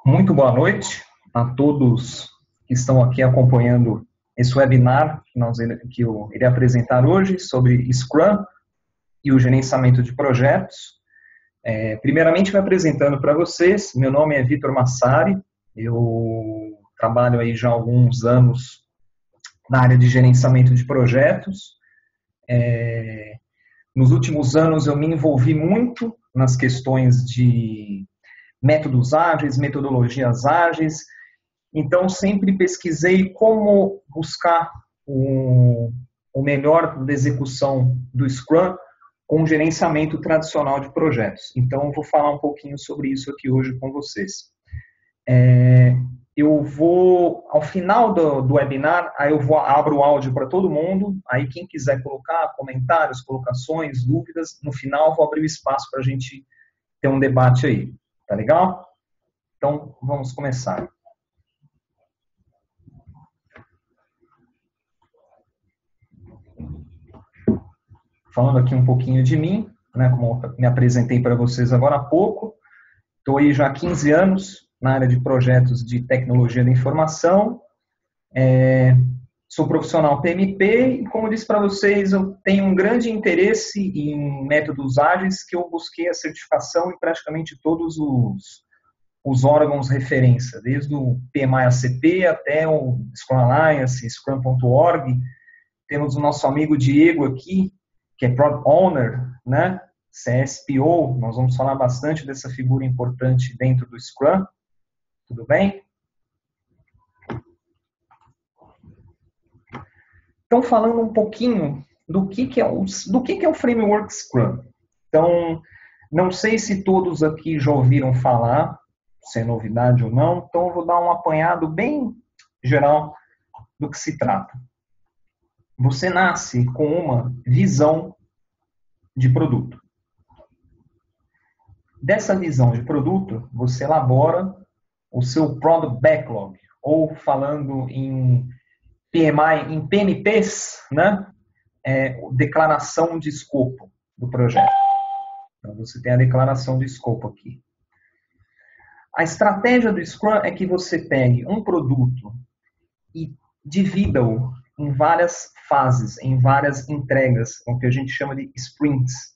Muito boa noite a todos que estão aqui acompanhando esse webinar que eu irei apresentar hoje sobre Scrum e o gerenciamento de projetos. Primeiramente, me apresentando para vocês, meu nome é Vitor Massari, eu trabalho aí já há alguns anos na área de gerenciamento de projetos. Nos últimos anos, eu me envolvi muito nas questões de métodos ágeis, metodologias ágeis. Então, sempre pesquisei como buscar o melhor da execução do Scrum com o gerenciamento tradicional de projetos. Então, eu vou falar um pouquinho sobre isso aqui hoje com vocês. Eu vou, ao final do webinar, aí abro o áudio para todo mundo, aí quem quiser colocar comentários, colocações, dúvidas, no final vou abrir o espaço para a gente ter um debate aí. Tá legal? Então, vamos começar. Falando aqui um pouquinho de mim, né, como eu me apresentei para vocês agora há pouco, estou aí já há 15 anos na área de projetos de tecnologia da informação, sou profissional PMP e, como eu disse para vocês, eu tenho um grande interesse em métodos ágeis que eu busquei a certificação em praticamente todos os órgãos referência, desde o PMI-ACP até o Scrum Alliance, Scrum.org. Temos o nosso amigo Diego aqui, que é Product Owner, né? CSPO, nós vamos falar bastante dessa figura importante dentro do Scrum. Tudo bem? Então, falando um pouquinho do que é o Framework Scrum. Então, não sei se todos aqui já ouviram falar, se é novidade ou não, então eu vou dar um apanhado bem geral do que se trata. Você nasce com uma visão de produto. Dessa visão de produto, você elabora o seu Product Backlog, ou falando em PMI, em PMPs, né? Declaração de escopo do projeto. Então, você tem a declaração de escopo aqui. A estratégia do Scrum é que você pegue um produto e divida-o em várias fases, em várias entregas, o que a gente chama de sprints,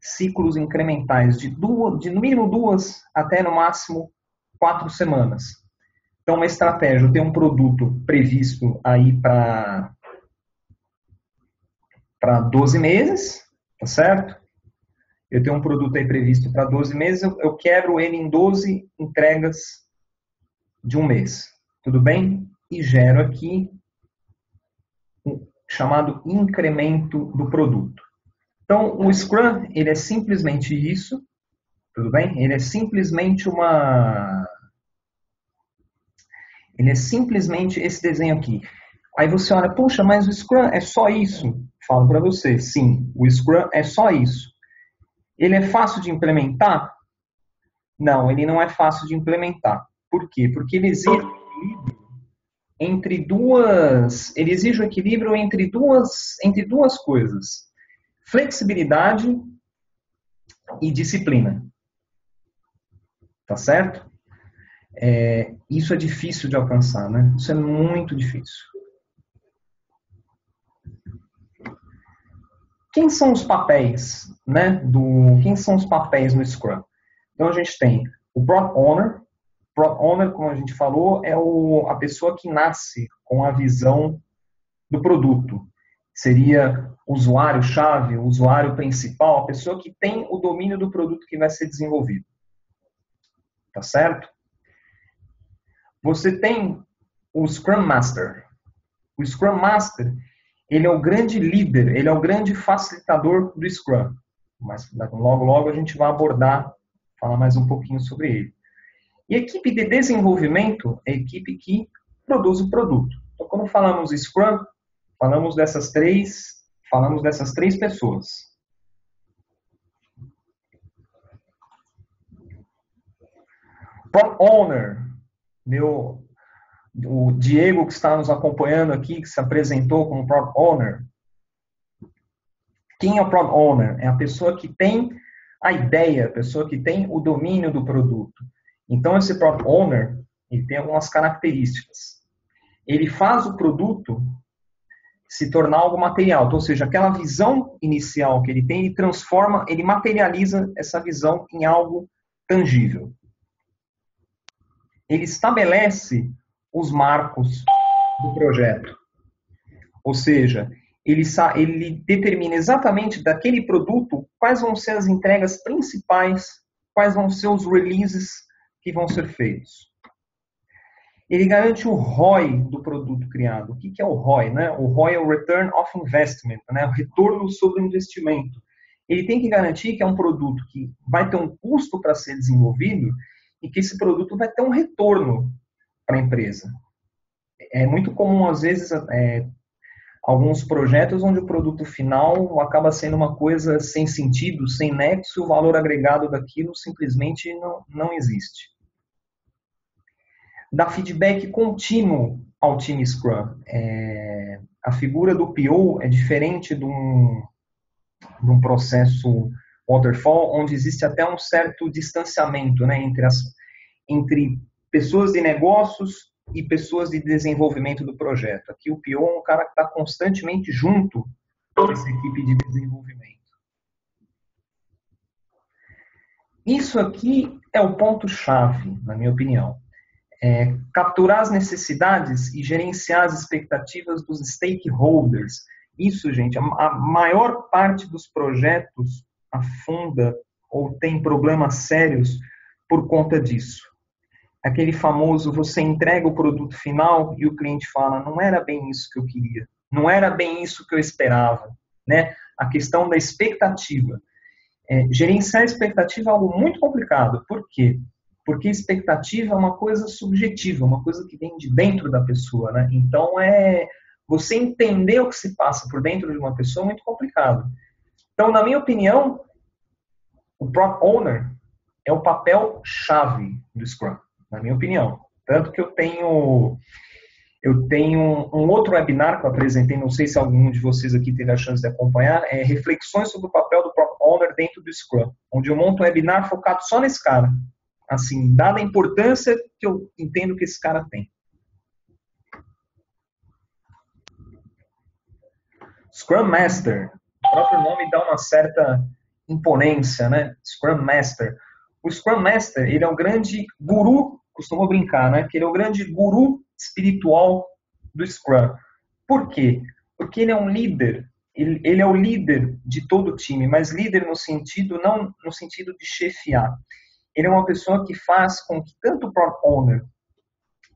ciclos incrementais de no mínimo 2 até no máximo 4 semanas. Então, uma estratégia, eu tenho um produto previsto aí para 12 meses, tá certo? Eu tenho um produto aí previsto para 12 meses, eu quebro ele em 12 entregas de um mês, tudo bem? E gero aqui o chamado incremento do produto. Então, o Scrum, ele é simplesmente isso, tudo bem? Ele é simplesmente esse desenho aqui. Aí você olha, puxa, mas o Scrum é só isso? Falo para você, sim, o Scrum é só isso. Ele é fácil de implementar? Não, ele não é fácil de implementar. Por quê? Porque ele exige um equilíbrio entre duas coisas. Flexibilidade e disciplina. Tá certo? Isso é difícil de alcançar, né? Isso é muito difícil. Quem são os papéis, né? Quem são os papéis no Scrum? Então a gente tem o Product Owner. Product Owner, como a gente falou, é a pessoa que nasce com a visão do produto. Seria o usuário-chave, o usuário principal, a pessoa que tem o domínio do produto que vai ser desenvolvido. Tá certo? Você tem o Scrum Master. O Scrum Master, ele é o grande líder, ele é o grande facilitador do Scrum. Mas logo a gente vai falar mais um pouquinho sobre ele. E a equipe de desenvolvimento é a equipe que produz o produto. Então, quando falamos Scrum, falamos dessas três pessoas. Product Owner, o Diego que está nos acompanhando aqui, que se apresentou como Product Owner. Quem é o Product Owner? É a pessoa que tem a ideia, a pessoa que tem o domínio do produto. Então, esse Product Owner, ele tem algumas características. Ele faz o produto se tornar algo material. Então, ou seja, aquela visão inicial que ele tem, ele transforma, ele materializa essa visão em algo tangível. Ele estabelece os marcos do projeto. Ou seja, ele determina exatamente daquele produto quais vão ser as entregas principais, quais vão ser os releases que vão ser feitos. Ele garante o ROI do produto criado. O que é o ROI? Né? O ROI é o Return of Investment, né? O retorno sobre o investimento. Ele tem que garantir que é um produto que vai ter um custo para ser desenvolvido e que esse produto vai ter um retorno para a empresa. É muito comum, às vezes, alguns projetos onde o produto final acaba sendo uma coisa sem sentido, sem nexo, o valor agregado daquilo simplesmente não existe. Dá feedback contínuo ao time Scrum. A figura do PO é diferente de um processo waterfall, onde existe até um certo distanciamento, né, entre pessoas de negócios e pessoas de desenvolvimento do projeto. Aqui o PO é um cara que está constantemente junto com essa equipe de desenvolvimento. Isso aqui é o ponto-chave, na minha opinião. Capturar as necessidades e gerenciar as expectativas dos stakeholders. Isso, gente, a maior parte dos projetos afunda ou tem problemas sérios por conta disso. Aquele famoso, você entrega o produto final e o cliente fala, não era bem isso que eu queria, não era bem isso que eu esperava, né? A questão da expectativa. Gerenciar a expectativa é algo muito complicado. Por quê? Porque expectativa é uma coisa subjetiva, uma coisa que vem de dentro da pessoa, né? Então, você entender o que se passa por dentro de uma pessoa é muito complicado. Então, na minha opinião, o Product Owner é o papel-chave do Scrum, na minha opinião. Tanto que eu tenho um outro webinar que eu apresentei, não sei se algum de vocês aqui teve a chance de acompanhar, reflexões sobre o papel do Product Owner dentro do Scrum, onde eu monto um webinar focado só nesse cara. Assim, dada a importância que eu entendo que esse cara tem. Scrum Master, o próprio nome dá uma certa imponência, né? Scrum Master. O Scrum Master, ele é um grande guru, costumo brincar, né? Que ele é o grande guru espiritual do Scrum. Por quê? Porque ele é um líder, ele é o líder de todo o time, mas líder no sentido, não no sentido de chefiar. Ele é uma pessoa que faz com que tanto o Product Owner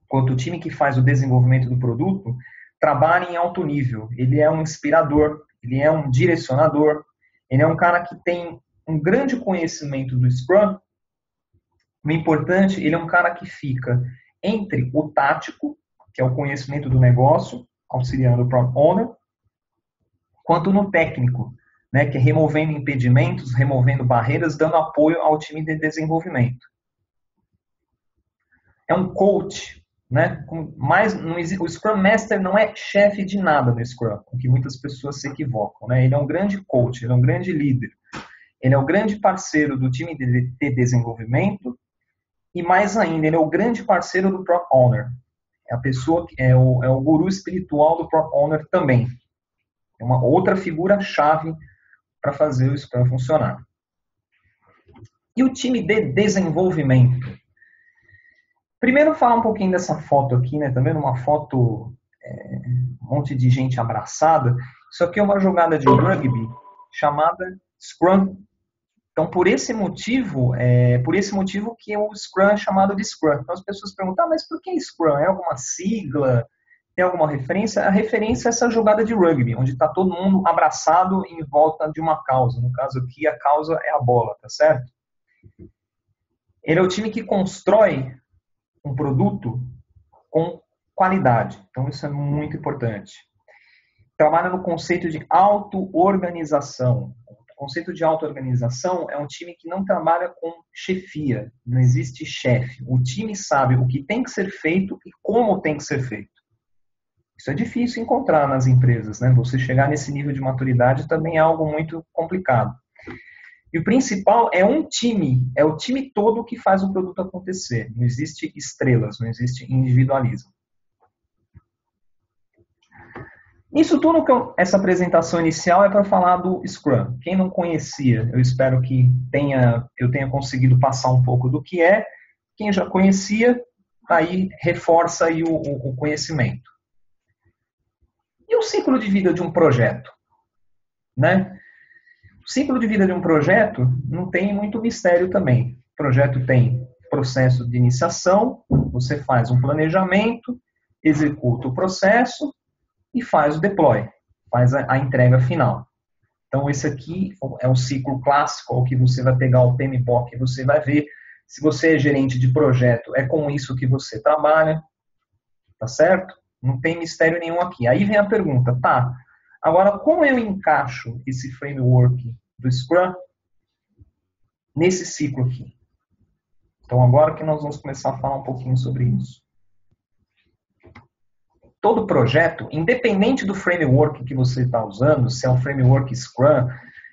quanto o time que faz o desenvolvimento do produto trabalhem em alto nível. Ele é um inspirador, ele é um direcionador, ele é um cara que tem um grande conhecimento do Scrum. O importante, ele é um cara que fica entre o tático, que é o conhecimento do negócio, auxiliando o Product Owner, quanto no técnico, né, que é removendo impedimentos, removendo barreiras, dando apoio ao time de desenvolvimento. É um coach, né? O Scrum Master não é chefe de nada no Scrum, o que muitas pessoas se equivocam, né? Ele é um grande coach, ele é um grande líder, ele é o grande parceiro do time de desenvolvimento e mais ainda, ele é o grande parceiro do Product Owner. É a pessoa que é o guru espiritual do Product Owner também. É uma outra figura-chave para fazer o Scrum funcionar. E o time de desenvolvimento? Primeiro falar um pouquinho dessa foto aqui, né? Tá vendo uma foto, um monte de gente abraçada. Isso aqui é uma jogada de rugby chamada Scrum. Então, por esse motivo que o Scrum é chamado de Scrum. Então, as pessoas perguntam, mas por que Scrum? É alguma sigla? Tem alguma referência? A referência é essa jogada de rugby, onde está todo mundo abraçado em volta de uma causa. No caso aqui, a causa é a bola, tá certo? Ele é o time que constrói um produto com qualidade. Então, isso é muito importante. Trabalha no conceito de auto-organização. O conceito de auto-organização é um time que não trabalha com chefia. Não existe chefe. O time sabe o que tem que ser feito e como tem que ser feito. Isso é difícil encontrar nas empresas, né? Você chegar nesse nível de maturidade também é algo muito complicado. E o principal é um time, é o time todo que faz o produto acontecer. Não existe estrelas, não existe individualismo. Isso tudo essa apresentação inicial é para falar do Scrum. Quem não conhecia, eu espero que eu tenha conseguido passar um pouco do que é. Quem já conhecia, aí reforça aí o conhecimento. E o ciclo de vida de um projeto? Né? O ciclo de vida de um projeto não tem muito mistério também. O projeto tem processo de iniciação, você faz um planejamento, executa o processo e faz o deploy, faz a entrega final. Então, esse aqui é o ciclo clássico, ao que você vai pegar o PMBOK e você vai ver. Se você é gerente de projeto, é com isso que você trabalha, tá certo? Não tem mistério nenhum aqui. Aí vem a pergunta, tá, agora como eu encaixo esse framework do Scrum nesse ciclo aqui? Então, agora que nós vamos começar a falar um pouquinho sobre isso. Todo projeto, independente do framework que você está usando, se é um framework Scrum,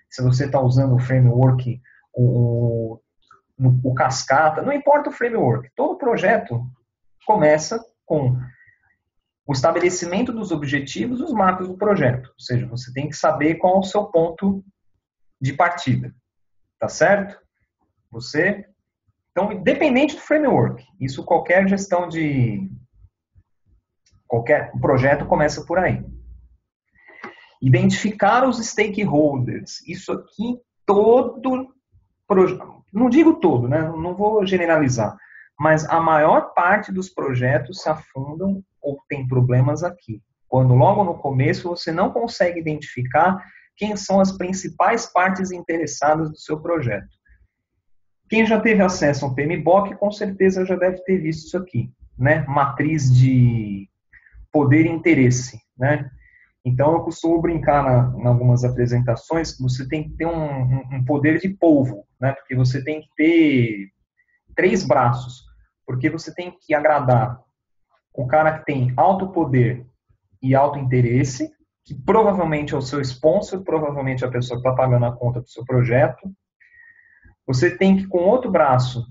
se você está usando o framework, o Cascata, não importa o framework, todo projeto começa com o estabelecimento dos objetivos e os marcos do projeto. Ou seja, você tem que saber qual é o seu ponto de partida. Tá certo? Então, independente do framework, isso qualquer gestão de qualquer projeto começa por aí. Identificar os stakeholders. Isso aqui todo projeto, não digo todo, né? Não vou generalizar, mas a maior parte dos projetos se afundam ou tem problemas aqui. Quando logo no começo você não consegue identificar quem são as principais partes interessadas do seu projeto. Quem já teve acesso ao PMBOK com certeza já deve ter visto isso aqui, né? Matriz de poder e interesse, né? Então, eu costumo brincar em algumas apresentações que você tem que ter um poder de polvo, né? Porque você tem que ter 3 braços, porque você tem que agradar o cara que tem alto poder e alto interesse, que provavelmente é o seu sponsor, provavelmente é a pessoa que está pagando a conta do seu projeto. Você tem que, com outro braço,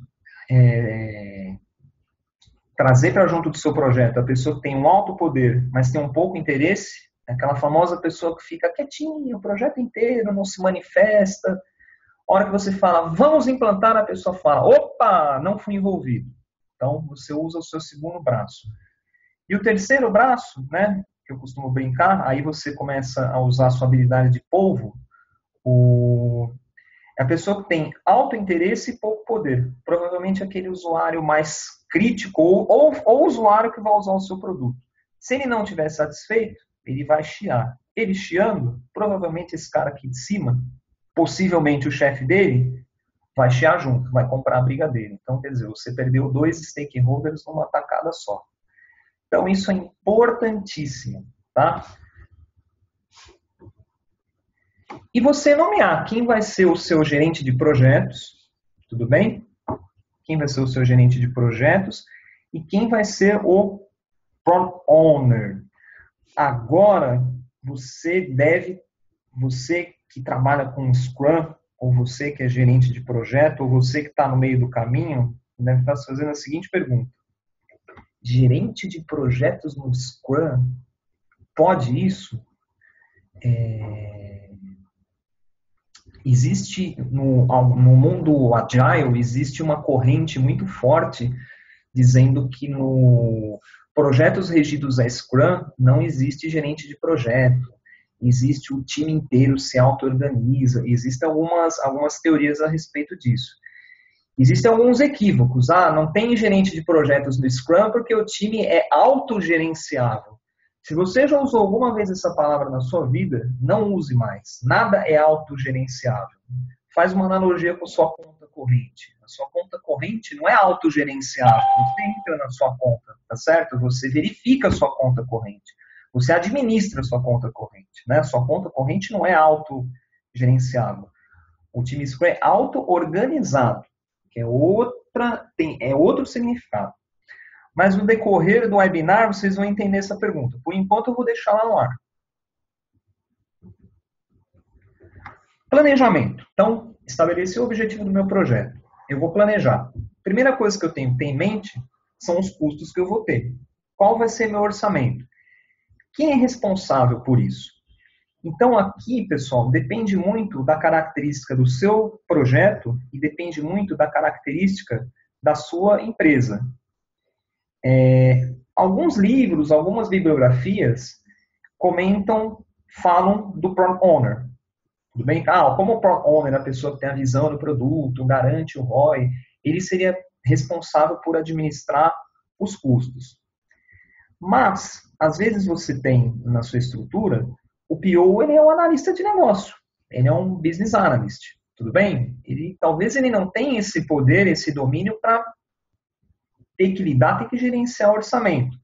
trazer para junto do seu projeto a pessoa que tem um alto poder, mas tem um pouco interesse, aquela famosa pessoa que fica quietinha o projeto inteiro, não se manifesta. A hora que você fala, vamos implantar, a pessoa fala, opa, não fui envolvido. Então, você usa o seu segundo braço. E o terceiro braço, né, que eu costumo brincar, aí você começa a usar a sua habilidade de polvo, é a pessoa que tem alto interesse e pouco poder. Provavelmente aquele usuário mais crítico ou o usuário que vai usar o seu produto. Se ele não estiver satisfeito, ele vai chiar. Ele chiando, provavelmente esse cara aqui de cima, possivelmente o chefe dele, vai chiar junto, vai comprar a briga dele. Então, quer dizer, você perdeu 2 stakeholders numa tacada só. Então, isso é importantíssimo, tá? E você nomear quem vai ser o seu gerente de projetos, tudo bem? Quem vai ser o seu gerente de projetos e quem vai ser o Product Owner. Agora, você que trabalha com Scrum, ou você que é gerente de projeto, ou você que está no meio do caminho, deve estar se fazendo a seguinte pergunta. Gerente de projetos no Scrum, pode isso? Existe no mundo Agile, existe uma corrente muito forte dizendo que no projetos regidos a Scrum não existe gerente de projeto, existe o time inteiro se auto-organiza, existem algumas teorias a respeito disso. Existem alguns equívocos, não tem gerente de projetos no Scrum porque o time é autogerenciável. Se você já usou alguma vez essa palavra na sua vida, não use mais. Nada é autogerenciável. Faz uma analogia com a sua conta corrente. A sua conta corrente não é autogerenciável. Você entra na sua conta, tá certo? Você verifica a sua conta corrente. Você administra a sua conta corrente, né? A sua conta corrente não é autogerenciável. O time Scrum é auto-organizado, que é outro significado. Mas no decorrer do webinar, vocês vão entender essa pergunta. Por enquanto, eu vou deixar lá no ar. Planejamento. Então, estabeleci o objetivo do meu projeto. Eu vou planejar. Primeira coisa que eu tenho que ter em mente são os custos que eu vou ter. Qual vai ser meu orçamento? Quem é responsável por isso? Então, aqui, pessoal, depende muito da característica do seu projeto e depende muito da característica da sua empresa. Alguns livros, algumas bibliografias falam do Product Owner. Tudo bem? Como o Product Owner, a pessoa que tem a visão do produto, garante o ROI, ele seria responsável por administrar os custos. Mas, às vezes você tem na sua estrutura, o PO ele é um analista de negócio, ele é um business analyst, tudo bem? Talvez ele não tenha esse poder, esse domínio para ter que lidar, ter que gerenciar o orçamento.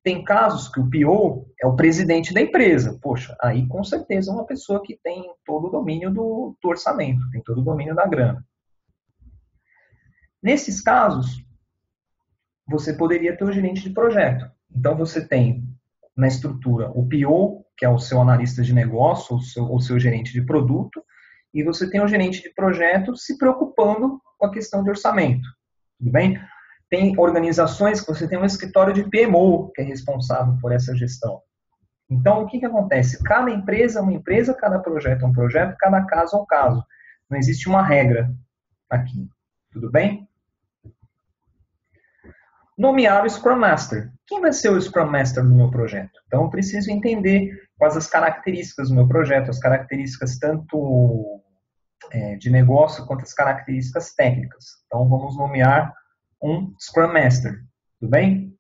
Tem casos que o PO é o presidente da empresa. Poxa, aí com certeza é uma pessoa que tem todo o domínio do orçamento, tem todo o domínio da grana. Nesses casos, você poderia ter o gerente de projeto. Então você tem na estrutura o PO, que é o seu analista de negócio, o seu gerente de produto, e você tem o gerente de projeto se preocupando com a questão de orçamento. Tudo bem? Tem organizações que você tem um escritório de PMO, que é responsável por essa gestão. Então, o que acontece? Cada empresa é uma empresa, cada projeto é um projeto, cada caso é um caso. Não existe uma regra aqui. Tudo bem? Nomear o Scrum Master. Quem vai ser o Scrum Master no meu projeto? Então, eu preciso entender quais as características do meu projeto, as características tanto de negócio quanto as características técnicas. Então, vamos nomear um Scrum Master. Tudo bem?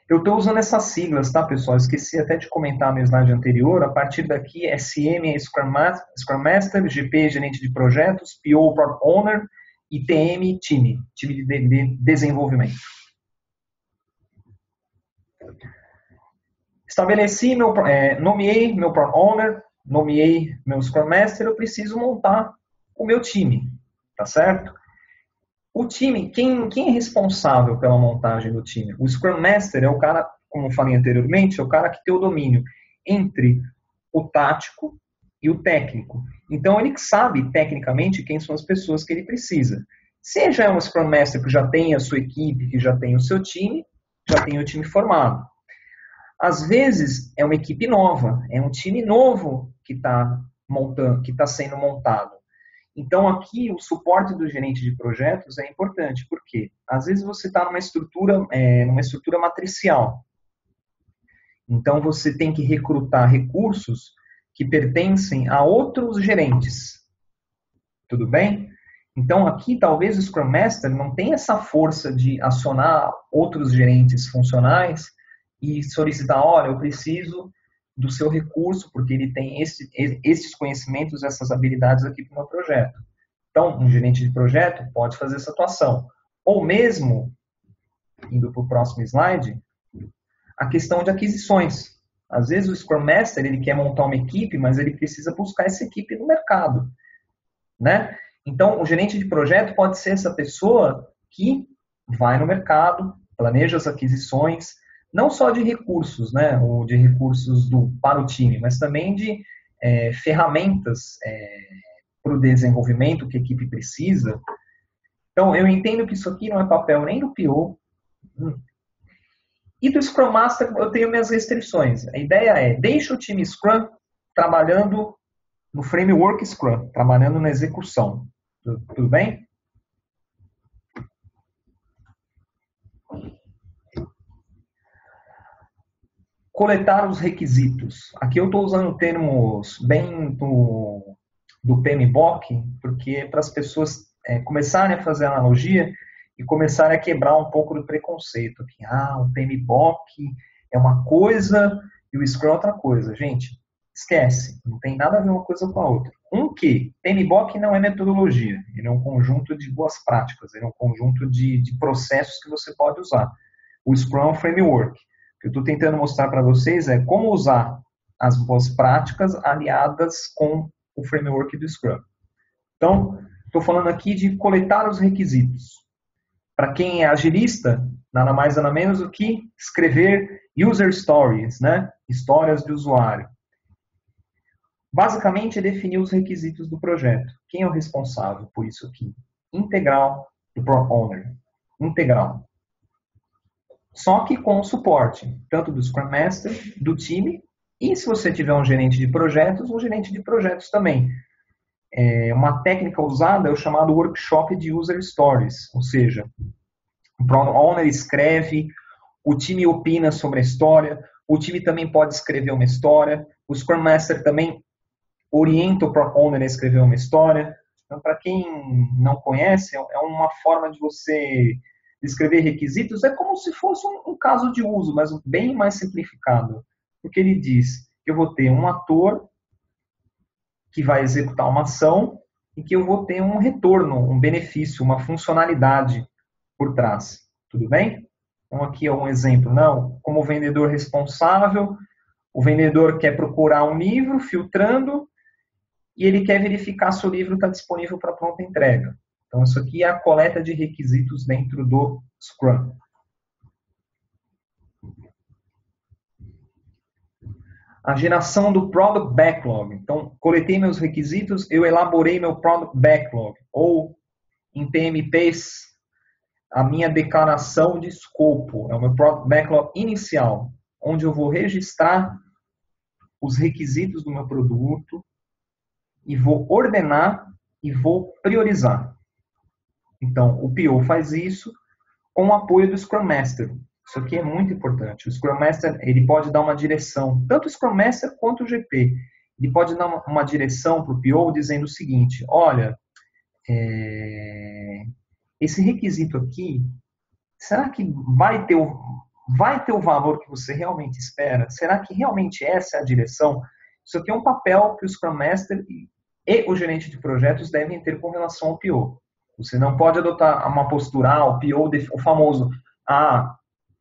Eu estou usando essas siglas, tá, pessoal? Esqueci até de comentar no slide anterior. A partir daqui, SM é Scrum Master, GP, gerente de projetos, PO, Product Owner, e TM, time de desenvolvimento. Nomeei meu Product Owner, nomeei meu Scrum Master, eu preciso montar o meu time, tá certo? O time, quem é responsável pela montagem do time? O Scrum Master é o cara, como eu falei anteriormente, é o cara que tem o domínio entre o tático e o técnico. Então, ele sabe, tecnicamente, quem são as pessoas que ele precisa. Se já é um Scrum Master que já tem a sua equipe, que já tem o seu time, já tem o time formado. Às vezes, é uma equipe nova, é um time novo que está sendo montado. Então, aqui, o suporte do gerente de projetos é importante, porque às vezes você está numa estrutura matricial. Então, você tem que recrutar recursos que pertencem a outros gerentes. Tudo bem? Então, aqui, talvez o Scrum Master não tenha essa força de acionar outros gerentes funcionais e solicitar, olha, eu preciso do seu recurso, porque ele tem esses conhecimentos, essas habilidades aqui para o meu projeto. Então, um gerente de projeto pode fazer essa atuação. Ou mesmo, indo para o próximo slide, a questão de aquisições. Às vezes o Scrum Master ele quer montar uma equipe, mas ele precisa buscar essa equipe no mercado, né? Então, o gerente de projeto pode ser essa pessoa que vai no mercado, planeja as aquisições, não só de recursos, né, ou de recursos para o time, mas também de ferramentas para o desenvolvimento que a equipe precisa. Então, eu entendo que isso aqui não é papel nem do PO, e do Scrum Master eu tenho minhas restrições. A ideia é, deixa o time Scrum trabalhando no framework Scrum, trabalhando na execução. Tudo bem? Coletar os requisitos. Aqui eu estou usando termos bem do PMBOK, porque para as pessoas começarem a fazer analogia e começarem a quebrar um pouco do preconceito. Que, o PMBOK é uma coisa e o Scrum é outra coisa. Gente, esquece, não tem nada a ver uma coisa com a outra. PMBOK não é metodologia, ele é um conjunto de boas práticas, ele é um conjunto de processos que você pode usar. O Scrum é um framework. O que eu estou tentando mostrar para vocês é como usar as boas práticas aliadas com o framework do Scrum. Então, estou falando aqui de coletar os requisitos. Para quem é agilista, nada mais nada menos do que escrever user stories, né? Histórias de usuário. Basicamente, é definir os requisitos do projeto. Quem é o responsável por isso aqui? Integral do Product Owner. Integral. Só que com o suporte, tanto do Scrum Master, do time, e se você tiver um gerente de projetos, um gerente de projetos também. Uma técnica usada é o chamado Workshop de User Stories, ou seja, o Product Owner escreve, o time opina sobre a história, o time também pode escrever uma história, o Scrum Master também orienta o Product Owner a escrever uma história. Então, para quem não conhece, é uma forma de você escrever requisitos, é como se fosse um caso de uso, mas bem mais simplificado. Porque ele diz que eu vou ter um ator que vai executar uma ação e que eu vou ter um retorno, um benefício, uma funcionalidade por trás. Tudo bem? Então, aqui é um exemplo. Não, como vendedor responsável, o vendedor quer procurar um livro, filtrando, e ele quer verificar se o livro está disponível para pronta entrega. Então, isso aqui é a coleta de requisitos dentro do Scrum. A geração do Product Backlog. Então, coletei meus requisitos, eu elaborei meu Product Backlog, ou em PMPs, a minha declaração de escopo, é o meu Product Backlog inicial, onde eu vou registrar os requisitos do meu produto e vou ordenar e vou priorizar. Então, o PO faz isso com o apoio do Scrum Master. Isso aqui é muito importante. O Scrum Master, ele pode dar uma direção, tanto o Scrum Master quanto o GP. Ele pode dar uma direção para o PO dizendo o seguinte, olha, esse requisito aqui, será que vai ter o valor que você realmente espera? Será que realmente essa é a direção? Isso aqui é um papel que o Scrum Master e o gerente de projetos devem ter com relação ao PO. Você não pode adotar uma postura, o famoso,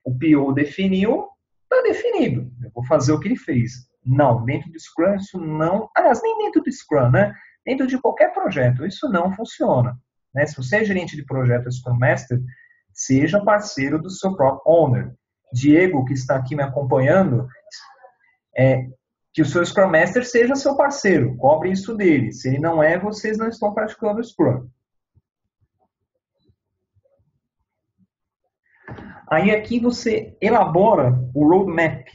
o PO definiu, está definido, eu vou fazer o que ele fez. Não, dentro do Scrum isso não, aliás, nem dentro do Scrum, né? Dentro de qualquer projeto, isso não funciona. Né? Se você é gerente de projeto Scrum Master, seja parceiro do seu próprio owner. Diego, que está aqui me acompanhando, que o seu Scrum Master seja seu parceiro, cobre isso dele. Se ele não é, vocês não estão praticando o Scrum. Aí aqui você elabora o roadmap,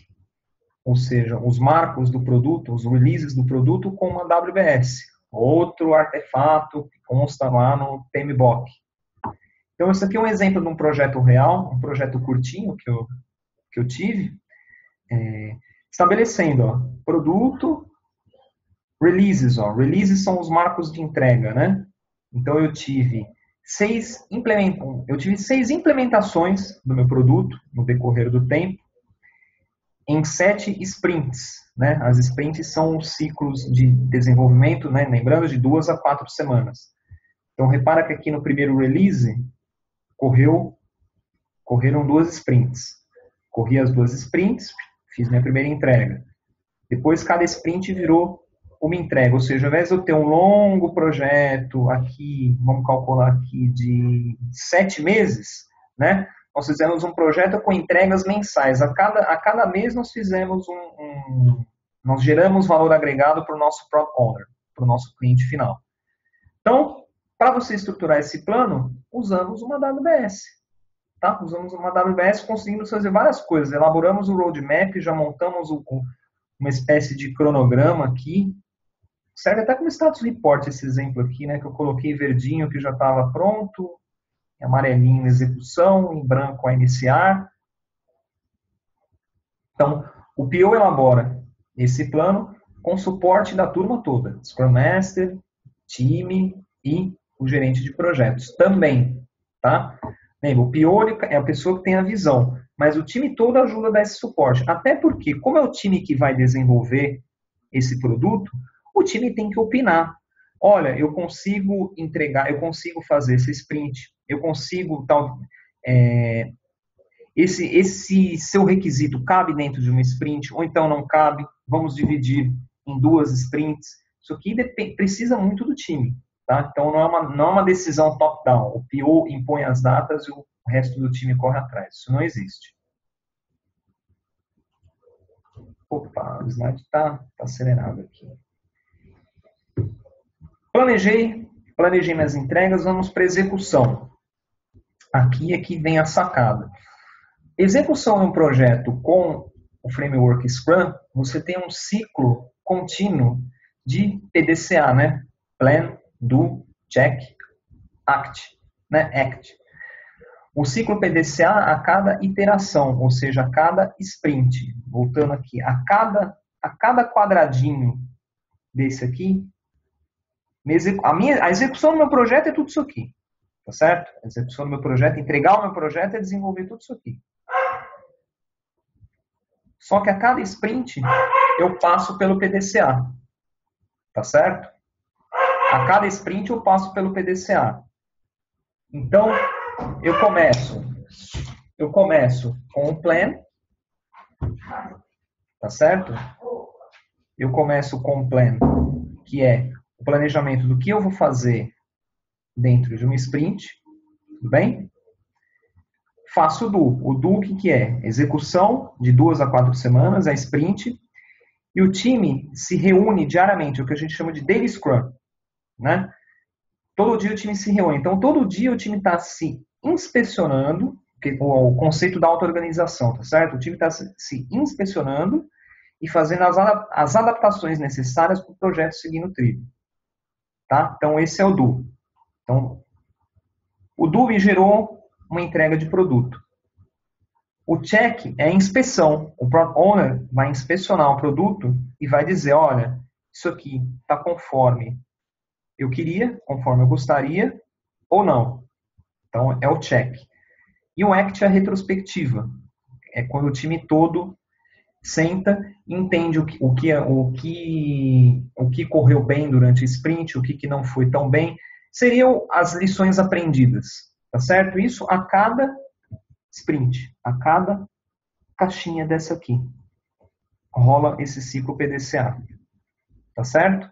ou seja, os marcos do produto, os releases do produto com uma WBS, outro artefato que consta lá no PMBOK. Então, isso aqui é um exemplo de um projeto real, um projeto curtinho que eu tive, estabelecendo produto, releases. Releases são os marcos de entrega, né? Então, eu tive 6 implementações do meu produto no decorrer do tempo, em 7 sprints. Né? As sprints são os ciclos de desenvolvimento, né? Lembrando, de 2 a 4 semanas. Então, repara que aqui no primeiro release, correram 2 sprints. Corri as 2 sprints, fiz minha primeira entrega. Depois, cada sprint virou uma entrega. Ou seja, ao invés de eu ter um longo projeto aqui, vamos calcular aqui, de 7 meses, né? Nós fizemos um projeto com entregas mensais. A cada mês nós fizemos nós geramos valor agregado para o nosso Product Owner, para o nosso cliente final. Então, para você estruturar esse plano, usamos uma WBS. Tá? Usamos uma WBS conseguimos fazer várias coisas. Elaboramos o roadmap, já montamos uma espécie de cronograma aqui. Serve até como status report esse exemplo aqui, né? Que eu coloquei verdinho que já estava pronto, em amarelinho em execução, em branco a iniciar. Então, o PO elabora esse plano com suporte da turma toda. Scrum Master, time e o gerente de projetos também, tá? Lembra, o PO é a pessoa que tem a visão, mas o time todo ajuda a dar esse suporte. Até porque, como é o time que vai desenvolver esse produto, o time tem que opinar. Olha, eu consigo entregar, eu consigo fazer esse sprint, eu consigo tal. Esse seu requisito cabe dentro de uma sprint, ou então não cabe, vamos dividir em 2 sprints. Isso aqui precisa muito do time. Tá? Então, não é uma decisão top-down. O PO impõe as datas e o resto do time corre atrás. Isso não existe. Opa, o slide está acelerado aqui. Planejei minhas entregas, vamos para execução. Aqui é que vem a sacada. Execução de um projeto com o framework Scrum, você tem um ciclo contínuo de PDCA, né? Plan, Do, Check, Act, né? Act. O ciclo PDCA a cada iteração, ou seja, a cada sprint. Voltando aqui, a cada quadradinho desse aqui, a execução do meu projeto é tudo isso aqui. Tá certo? A execução do meu projeto, entregar o meu projeto é desenvolver tudo isso aqui. Só que a cada sprint eu passo pelo PDCA. Tá certo? A cada sprint eu passo pelo PDCA. Então, eu começo com um plan. Tá certo? Eu começo com um plan, que é o planejamento do que eu vou fazer dentro de uma sprint. Tudo bem? Faço o do. O do, o que é? Execução de 2 a 4 semanas, a sprint. E o time se reúne diariamente, o que a gente chama de daily scrum. Né? Todo dia o time se reúne. Então, todo dia o time está se inspecionando, o conceito da auto-organização, tá certo? O time está se inspecionando e fazendo as adaptações necessárias para o projeto seguir no trilho. Tá? Então, esse é o do. Então, o do me gerou uma entrega de produto. O check é a inspeção. O Product Owner vai inspecionar o produto e vai dizer, olha, isso aqui está conforme eu queria, conforme eu gostaria, ou não. Então, é o check. E o act é a retrospectiva. É quando o time todo senta e entende o que correu bem durante o sprint, o que não foi tão bem. Seriam as lições aprendidas. Tá certo? Isso a cada sprint, a cada caixinha dessa aqui. Rola esse ciclo PDCA. Tá certo?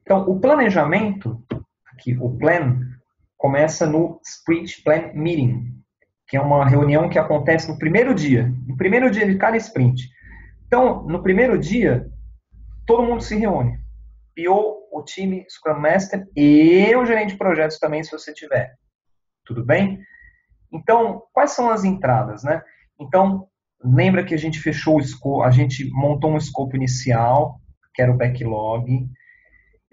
Então, o planejamento, aqui, o plan, começa no Sprint Plan Meeting, que é uma reunião que acontece no primeiro dia de cada sprint. Então, no primeiro dia, todo mundo se reúne. PO, o time, Scrum Master e o gerente de projetos também, se você tiver. Tudo bem? Então, quais são as entradas, né? Então, lembra que a gente fechou o escopo, a gente montou um escopo inicial, que era o backlog.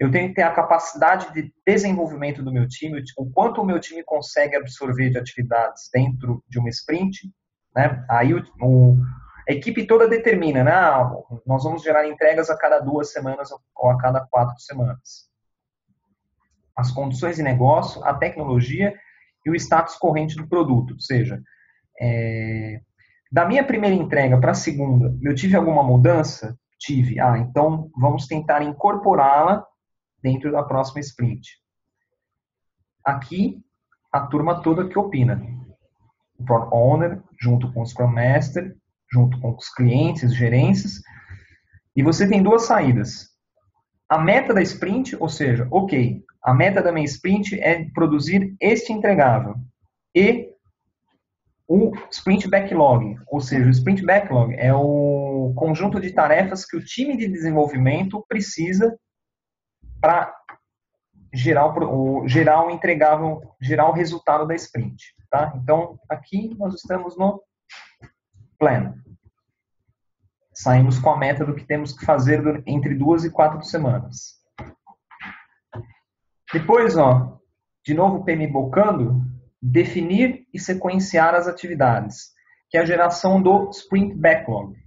Eu tenho que ter a capacidade de desenvolvimento do meu time, o quanto o meu time consegue absorver de atividades dentro de uma sprint, né? Aí a equipe toda determina, né? Nós vamos gerar entregas a cada 2 semanas ou a cada 4 semanas. As condições de negócio, a tecnologia e o status corrente do produto. Ou seja, da minha primeira entrega para a segunda, eu tive alguma mudança? Tive. Então vamos tentar incorporá-la dentro da próxima sprint. Aqui, a turma toda que opina. O Product Owner, junto com o Scrum Master, junto com os clientes, os gerentes. E você tem 2 saídas. A meta da sprint, ou seja, ok, a meta da minha sprint é produzir este entregável. E o Sprint Backlog, ou seja, o Sprint Backlog é o conjunto de tarefas que o time de desenvolvimento precisa para gerar o entregável, gerar o resultado da sprint. Tá? Então, aqui nós estamos no plan. Saímos com a meta do que temos que fazer entre 2 e 4 semanas. Depois, de novo PMBOKando, definir e sequenciar as atividades, que é a geração do Sprint Backlog.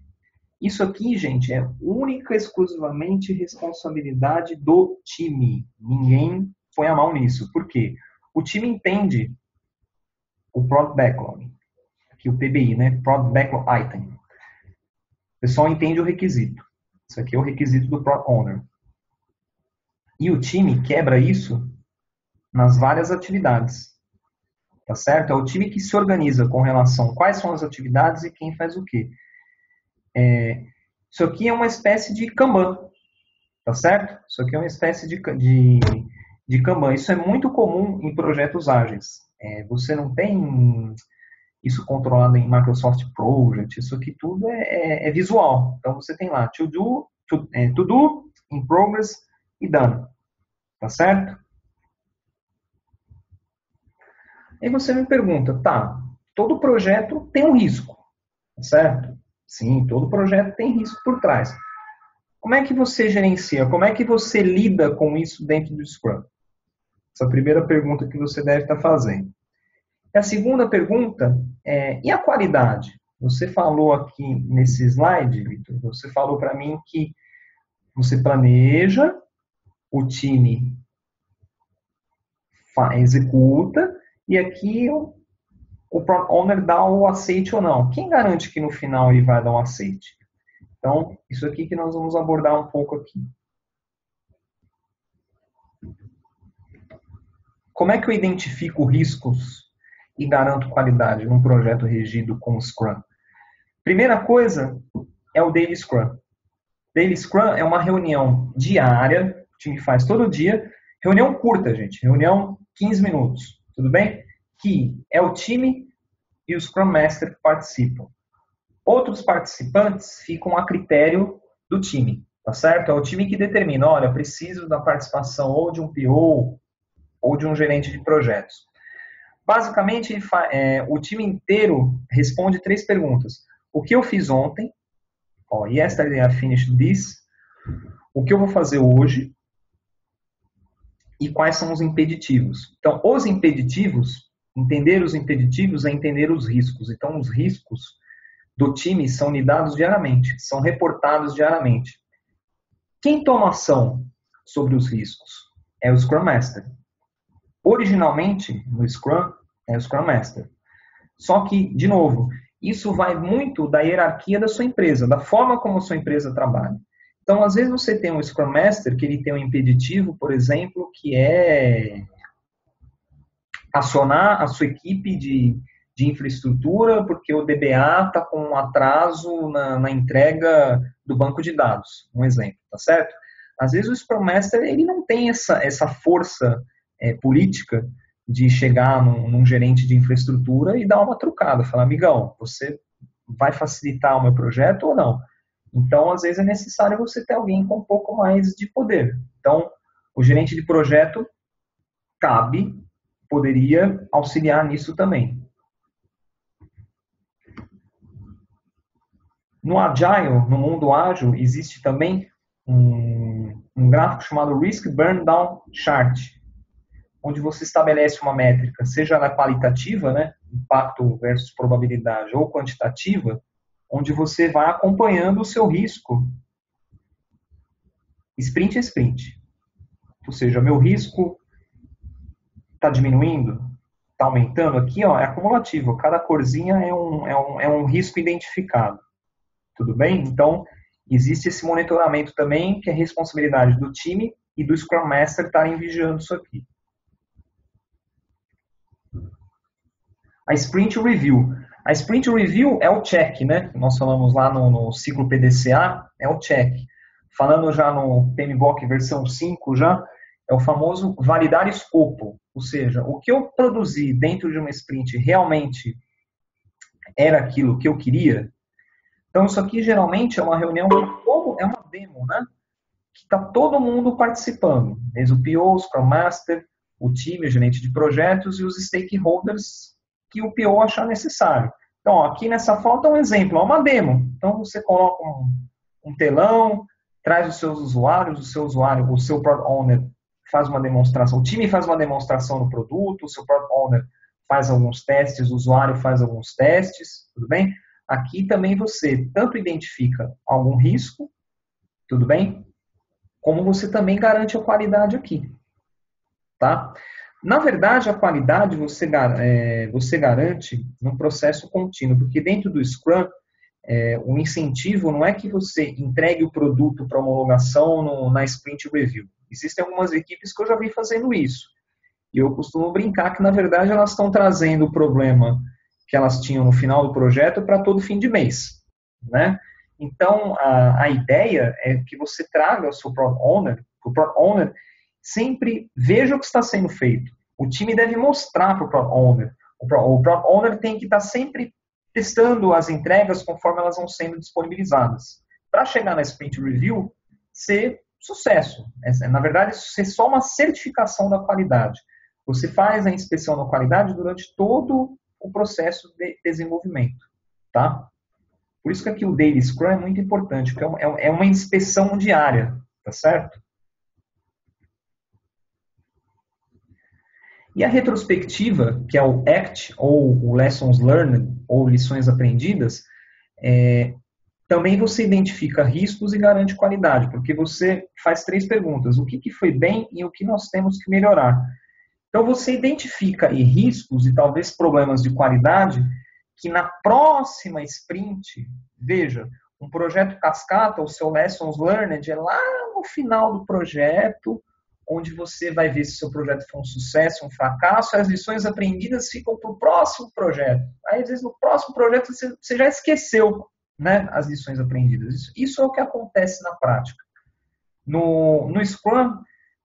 Isso aqui, gente, é única e exclusivamente responsabilidade do time. Ninguém põe a mão nisso. Por quê? O time entende o Product Backlog, aqui o PBI, né? Product Backlog Item. O pessoal entende o requisito. Isso aqui é o requisito do Product Owner. E o time quebra isso nas várias atividades. Tá certo? É o time que se organiza com relação a quais são as atividades e quem faz o quê. Isso aqui é uma espécie de Kanban, tá certo? Isso aqui é uma espécie de Kanban. Isso é muito comum em projetos ágeis. Você não tem isso controlado em Microsoft Project, isso aqui tudo é visual. Então você tem lá to do, in progress e done. Tá certo? Aí você me pergunta, tá, todo projeto tem um risco, tá certo? Sim, todo projeto tem risco por trás. Como é que você gerencia? Como é que você lida com isso dentro do Scrum? Essa é a primeira pergunta que você deve estar fazendo. E a segunda pergunta é, e a qualidade? Você falou aqui nesse slide, Vitor, você falou para mim que você planeja, o time executa, e aqui o Product Owner dá o aceite ou não. Quem garante que no final ele vai dar um aceite? Então, isso aqui que nós vamos abordar um pouco aqui. Como é que eu identifico riscos e garanto qualidade num projeto regido com o Scrum? Primeira coisa é o Daily Scrum. Daily Scrum é uma reunião diária, o time faz todo dia, reunião curta, gente, reunião 15 minutos, tudo bem? Que é o time e o Scrum Master que participam. Outros participantes ficam a critério do time, tá certo? É o time que determina, olha, preciso da participação ou de um PO ou de um gerente de projetos. Basicamente, o time inteiro responde 3 perguntas. O que eu fiz ontem? Yesterday I finished this. O que eu vou fazer hoje? E quais são os impeditivos? Então, os impeditivos, entender os impeditivos é entender os riscos. Então, os riscos do time são lidados diariamente, são reportados diariamente. Quem toma ação sobre os riscos? É o Scrum Master. Originalmente, no Scrum, é o Scrum Master. Só que, de novo, isso vai muito da hierarquia da sua empresa, da forma como a sua empresa trabalha. Então, às vezes você tem um Scrum Master que ele tem um impeditivo, por exemplo, que é acionar a sua equipe de infraestrutura porque o DBA está com um atraso na entrega do banco de dados, um exemplo, tá certo? Às vezes o Scrum Master ele não tem essa força política de chegar num gerente de infraestrutura e dar uma trucada, falar, amigão, você vai facilitar o meu projeto ou não? Então, às vezes é necessário você ter alguém com um pouco mais de poder. Então, o gerente de projeto poderia auxiliar nisso também. No Agile, no mundo ágil, existe também um gráfico chamado Risk Burn Down Chart, onde você estabelece uma métrica, seja ela qualitativa, né, impacto versus probabilidade, ou quantitativa, onde você vai acompanhando o seu risco sprint a sprint. Ou seja, meu risco está diminuindo, está aumentando. Aqui ó, é acumulativo, cada corzinha é um risco identificado. Tudo bem? Então, existe esse monitoramento também, que é responsabilidade do time e do Scrum Master estarem vigiando isso aqui. A Sprint Review. A Sprint Review é o check, né? Nós falamos lá no ciclo PDCA, é o check. Falando já no PMBOK versão 5 já, é o famoso validar escopo. Ou seja, o que eu produzi dentro de uma sprint realmente era aquilo que eu queria? Então, isso aqui geralmente é uma reunião, é uma demo, né? Que está todo mundo participando. Desde o PO, o Scrum Master, o time, o gerente de projetos e os stakeholders que o PO achar necessário. Então, ó, aqui nessa foto é um exemplo, é uma demo. Então, você coloca um telão, traz os seus usuários, o seu Product Owner faz uma demonstração, o time faz uma demonstração do produto, o seu Product Owner faz alguns testes, o usuário faz alguns testes, tudo bem? Aqui também você tanto identifica algum risco, tudo bem? Como você também garante a qualidade aqui, tá? Na verdade, a qualidade você garante num processo contínuo, porque dentro do Scrum, o incentivo não é que você entregue o produto para homologação na Sprint Review. Existem algumas equipes que eu já vi fazendo isso. E eu costumo brincar que, na verdade, elas estão trazendo o problema que elas tinham no final do projeto para todo fim de mês, né? Então, a ideia é que você traga o seu Product Owner, o Product Owner sempre veja o que está sendo feito. O time deve mostrar para o Product Owner o Product Owner tem que estar sempre testando as entregas conforme elas vão sendo disponibilizadas. Para chegar na Sprint Review, ser sucesso. Na verdade, ser só uma certificação da qualidade. Você faz a inspeção da qualidade durante todo o processo de desenvolvimento. Tá? Por isso que aqui o Daily Scrum é muito importante, porque é uma inspeção diária. Tá certo? E a retrospectiva, que é o ACT, ou o Lessons Learned, ou lições aprendidas, também você identifica riscos e garante qualidade, porque você faz 3 perguntas. O que foi bem e o que nós temos que melhorar. Então, você identifica aí riscos e talvez problemas de qualidade que na próxima sprint, veja, um projeto cascata, o seu Lessons Learned, é lá no final do projeto, onde você vai ver se o seu projeto foi um sucesso, um fracasso, e as lições aprendidas ficam para o próximo projeto. Aí, às vezes, no próximo projeto, você já esqueceu, né, as lições aprendidas. Isso é o que acontece na prática. No Scrum,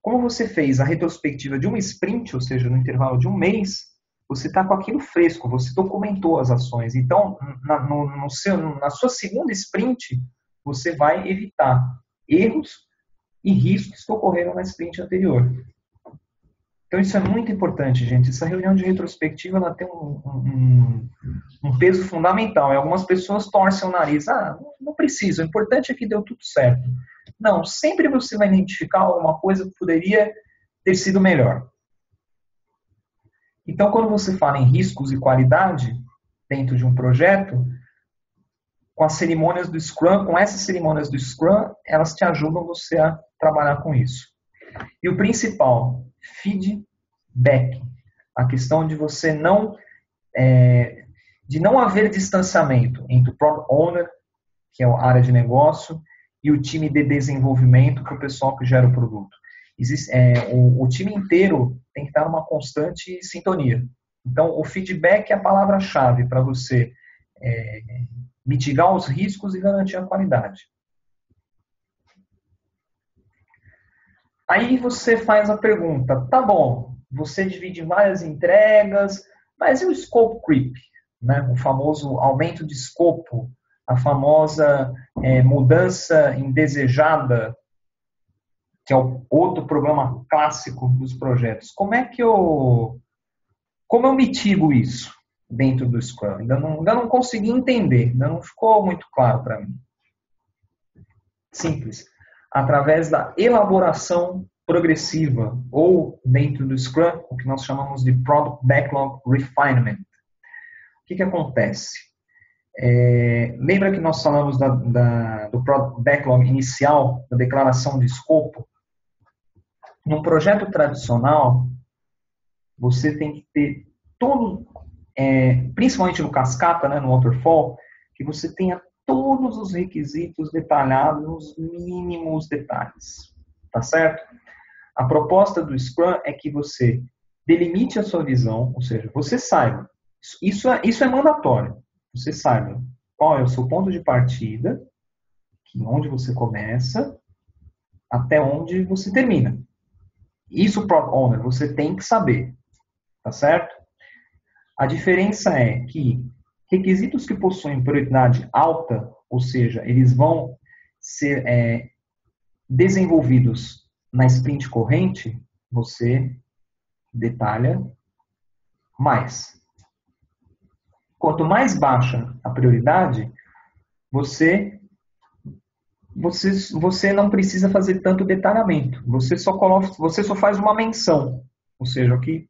como você fez a retrospectiva de uma sprint, ou seja, no intervalo de um mês, você está com aquilo fresco, você documentou as ações. Então, na sua segunda sprint, você vai evitar erros e riscos que ocorreram na sprint anterior. Então, isso é muito importante, gente. Essa reunião de retrospectiva ela tem um peso fundamental. E algumas pessoas torcem o nariz. Não precisa, o importante é que deu tudo certo. Não, sempre você vai identificar alguma coisa que poderia ter sido melhor. Então, quando você fala em riscos e qualidade dentro de um projeto, com as cerimônias do Scrum, com essas cerimônias do Scrum, elas te ajudam você a trabalhar com isso. E o principal, feedback. A questão de você de não haver distanciamento entre o Product Owner, que é a área de negócio, e o time de desenvolvimento, que é o pessoal que gera o produto. O time inteiro tem que estar numa constante sintonia. Então, o feedback é a palavra-chave para você mitigar os riscos e garantir a qualidade. Aí você faz a pergunta, tá bom, você divide em várias entregas, mas e o scope creep? Né? O famoso aumento de escopo, a famosa mudança indesejada, que é o outro problema clássico dos projetos. Como eu mitigo isso dentro do Scrum? Ainda não consegui entender, ainda não ficou muito claro para mim. Simples. Através da elaboração progressiva, ou dentro do Scrum, o que nós chamamos de Product Backlog Refinement. O que acontece? Lembra que nós falamos do Product Backlog inicial, da declaração de escopo? Num projeto tradicional, você tem que ter todo, principalmente no cascata, né, no waterfall, que você tenha todos os requisitos detalhados nos mínimos detalhes. Tá certo? A proposta do Scrum é que você delimite a sua visão, ou seja, você saiba. Isso é mandatório. Você saiba qual é o seu ponto de partida, onde você começa, até onde você termina. Isso, Product Owner, você tem que saber. Tá certo? A diferença é que requisitos que possuem prioridade alta, ou seja, eles vão ser desenvolvidos na sprint corrente, você detalha mais. Quanto mais baixa a prioridade, você não precisa fazer tanto detalhamento. Você só faz uma menção, ou seja, o que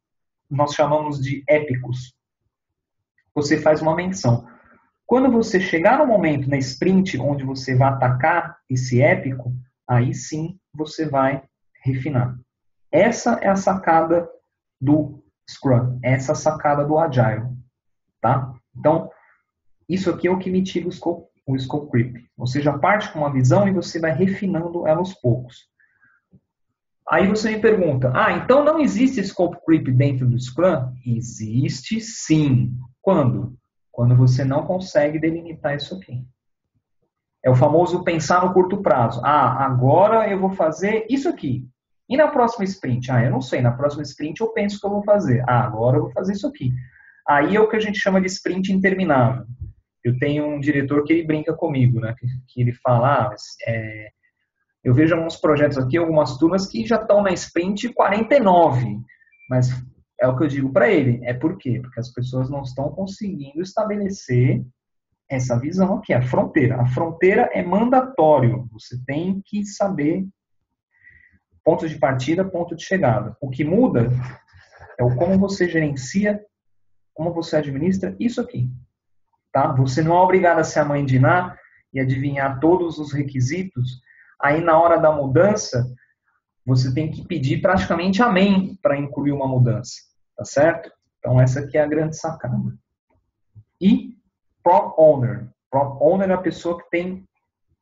nós chamamos de épicos. Você faz uma menção. Quando você chegar no momento na sprint onde você vai atacar esse épico, aí sim você vai refinar. Essa é a sacada do Scrum, essa é a sacada do Agile. Tá? Então, isso aqui é o que mitiga o scope creep. Você já parte com uma visão e você vai refinando ela aos poucos. Aí você me pergunta, então não existe scope creep dentro do Scrum? Existe sim. Quando? Quando você não consegue delimitar isso aqui. É o famoso pensar no curto prazo. Agora eu vou fazer isso aqui. E na próxima sprint? Eu não sei, na próxima sprint eu penso que eu vou fazer. Agora eu vou fazer isso aqui. Aí é o que a gente chama de sprint interminável. Eu tenho um diretor que ele brinca comigo, né? Que ele fala, eu vejo alguns projetos aqui, algumas turmas que já estão na sprint 49, mas é o que eu digo para ele. É por quê? Porque as pessoas não estão conseguindo estabelecer essa visão aqui, a fronteira. A fronteira é mandatório. Você tem que saber ponto de partida, ponto de chegada. O que muda é o como você gerencia, como você administra isso aqui. Tá? Você não é obrigado a ser a mãe de Ná e adivinhar todos os requisitos. Aí, na hora da mudança, você tem que pedir praticamente amém para incluir uma mudança. Tá certo? Então, essa aqui é a grande sacada. E Product Owner. Product Owner é a pessoa que tem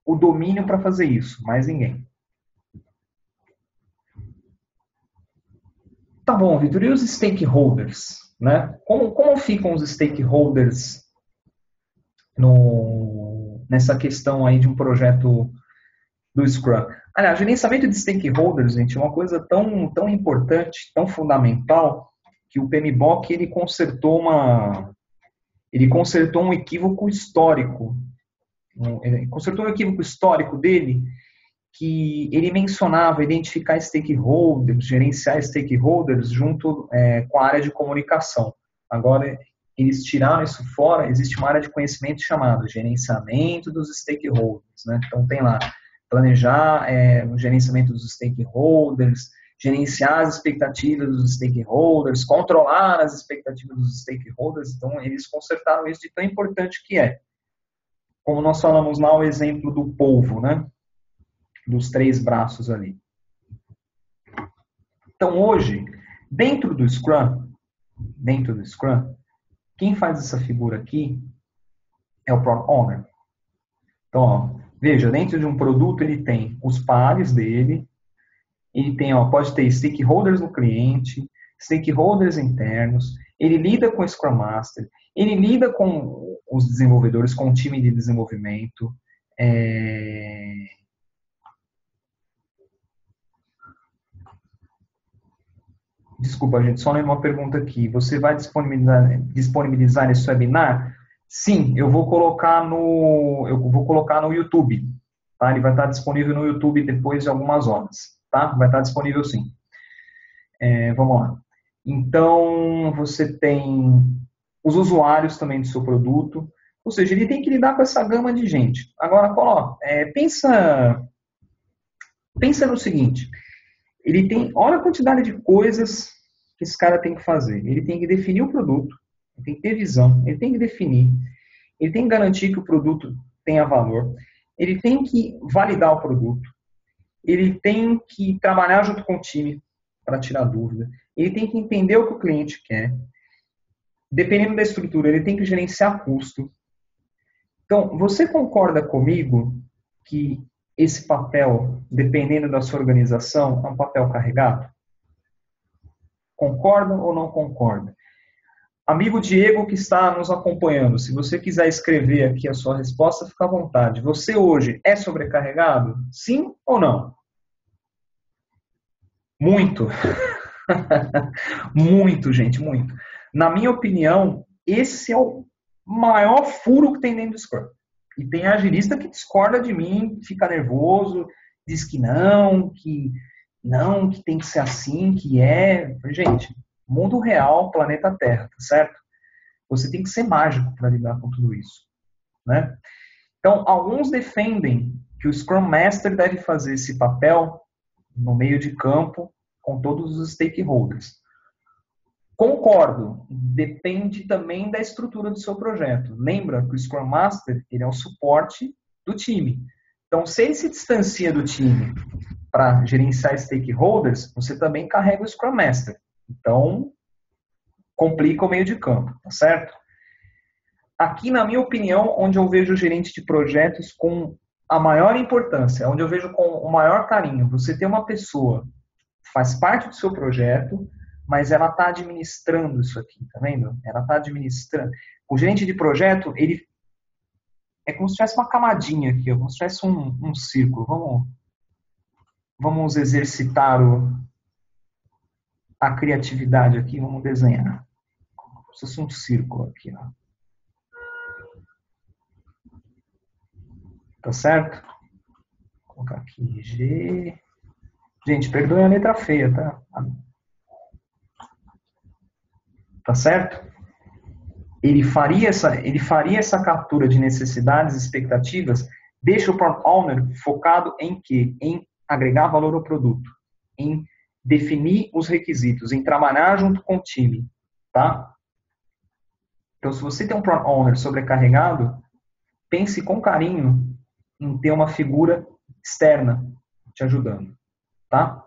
o domínio para fazer isso, mais ninguém. Tá bom, Vitor, e os stakeholders? Né? Como ficam os stakeholders nessa questão aí de um projeto do Scrum? Aliás, gerenciamento de stakeholders, gente, é uma coisa tão importante, tão fundamental, que o PMBOK ele consertou um equívoco histórico. Ele consertou um equívoco histórico dele, que ele mencionava identificar stakeholders, gerenciar stakeholders junto com a área de comunicação. Agora, eles tiraram isso fora, existe uma área de conhecimento chamada gerenciamento dos stakeholders. Né? Então, tem lá, planejar o gerenciamento dos stakeholders, gerenciar as expectativas dos stakeholders, controlar as expectativas dos stakeholders. Então, eles consertaram isso de tão importante que é. Como nós falamos lá, o exemplo do polvo, né? Dos 3 braços ali. Então, hoje, dentro do Scrum, quem faz essa figura aqui é o Product Owner. Então, ó, veja, dentro de um produto ele tem os pares dele, ele tem, pode ter stakeholders no cliente, stakeholders internos, ele lida com o Scrum Master, ele lida com os desenvolvedores, com o time de desenvolvimento, Desculpa, gente, só uma pergunta aqui. Você vai disponibilizar esse webinar? Sim, eu vou colocar no YouTube. Tá? Ele vai estar disponível no YouTube depois de algumas horas. Tá? Vai estar disponível sim. Vamos lá. Então, você tem os usuários também do seu produto. Ou seja, ele tem que lidar com essa gama de gente. Agora, pensa no seguinte. Olha a quantidade de coisas que esse cara tem que fazer. Ele tem que definir o produto, ele tem que ter visão, ele tem que definir, ele tem que garantir que o produto tenha valor, ele tem que validar o produto, ele tem que trabalhar junto com o time para tirar dúvida, ele tem que entender o que o cliente quer, dependendo da estrutura, ele tem que gerenciar custo. Então, você concorda comigo que esse papel, dependendo da sua organização, é um papel carregado? Concorda ou não concorda? Amigo Diego que está nos acompanhando, se você quiser escrever aqui a sua resposta, fica à vontade. Você hoje é sobrecarregado? Sim ou não? Muito. Muito, gente, muito. Na minha opinião, esse é o maior furo que tem dentro do Scrum. E tem agilista que discorda de mim, fica nervoso, diz que tem que ser assim, que é... Gente, mundo real, planeta Terra, tá certo? Você tem que ser mágico para lidar com tudo isso, né? Então, alguns defendem que o Scrum Master deve fazer esse papel no meio de campo com todos os stakeholders. Concordo, depende também da estrutura do seu projeto. Lembra que o Scrum Master ele é o suporte do time. Então, se ele se distancia do time para gerenciar stakeholders, você também carrega o Scrum Master. Então, complica o meio de campo, tá certo? Aqui, na minha opinião, onde eu vejo o gerente de projetos com a maior importância, onde eu vejo com o maior carinho, você tem uma pessoa que faz parte do seu projeto, mas ela está administrando isso aqui, tá vendo? Ela está administrando. O gerente de projeto, ele é como se tivesse uma camadinha aqui, como se tivesse um círculo. Vamos exercitar a criatividade aqui, vamos desenhar. Como se fosse um círculo aqui, ó. Tá certo? Vou colocar aqui G. Gente, perdoe a letra feia, tá? Tá certo? Ele faria essa captura de necessidades e expectativas, deixa o Product Owner focado em quê? Em agregar valor ao produto, em definir os requisitos, em trabalhar junto com o time, tá? Então, se você tem um Product Owner sobrecarregado, pense com carinho em ter uma figura externa te ajudando, tá?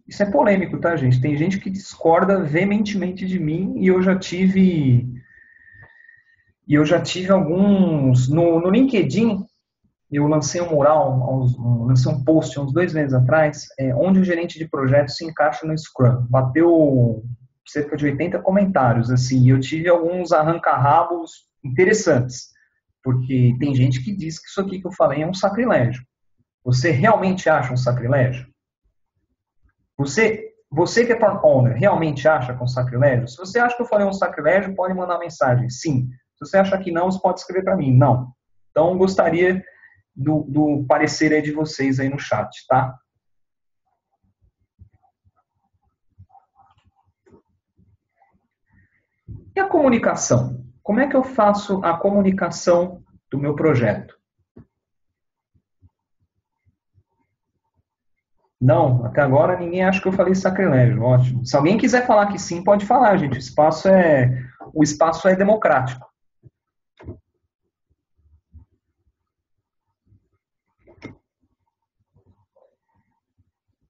Isso é polêmico, tá, gente? Tem gente que discorda veementemente de mim e eu já tive alguns no LinkedIn. Eu lancei um mural, lancei um post uns 2 meses atrás, onde o gerente de projetos se encaixa no Scrum. Bateu cerca de 80 comentários, assim, e eu tive alguns arranca-rabos interessantes, porque tem gente que diz que isso aqui que eu falei é um sacrilégio. Você realmente acha um sacrilégio? Você que é Product Owner, realmente acha que é um sacrilégio? Se você acha que eu falei um sacrilégio, pode mandar mensagem. Sim. Se você acha que não, você pode escrever para mim. Não. Então, gostaria do parecer aí de vocês aí no chat, tá? E a comunicação? Como é que eu faço a comunicação do meu projeto? Não, até agora ninguém acha que eu falei sacrilégio. Ótimo. Se alguém quiser falar que sim, pode falar, gente. O espaço é democrático.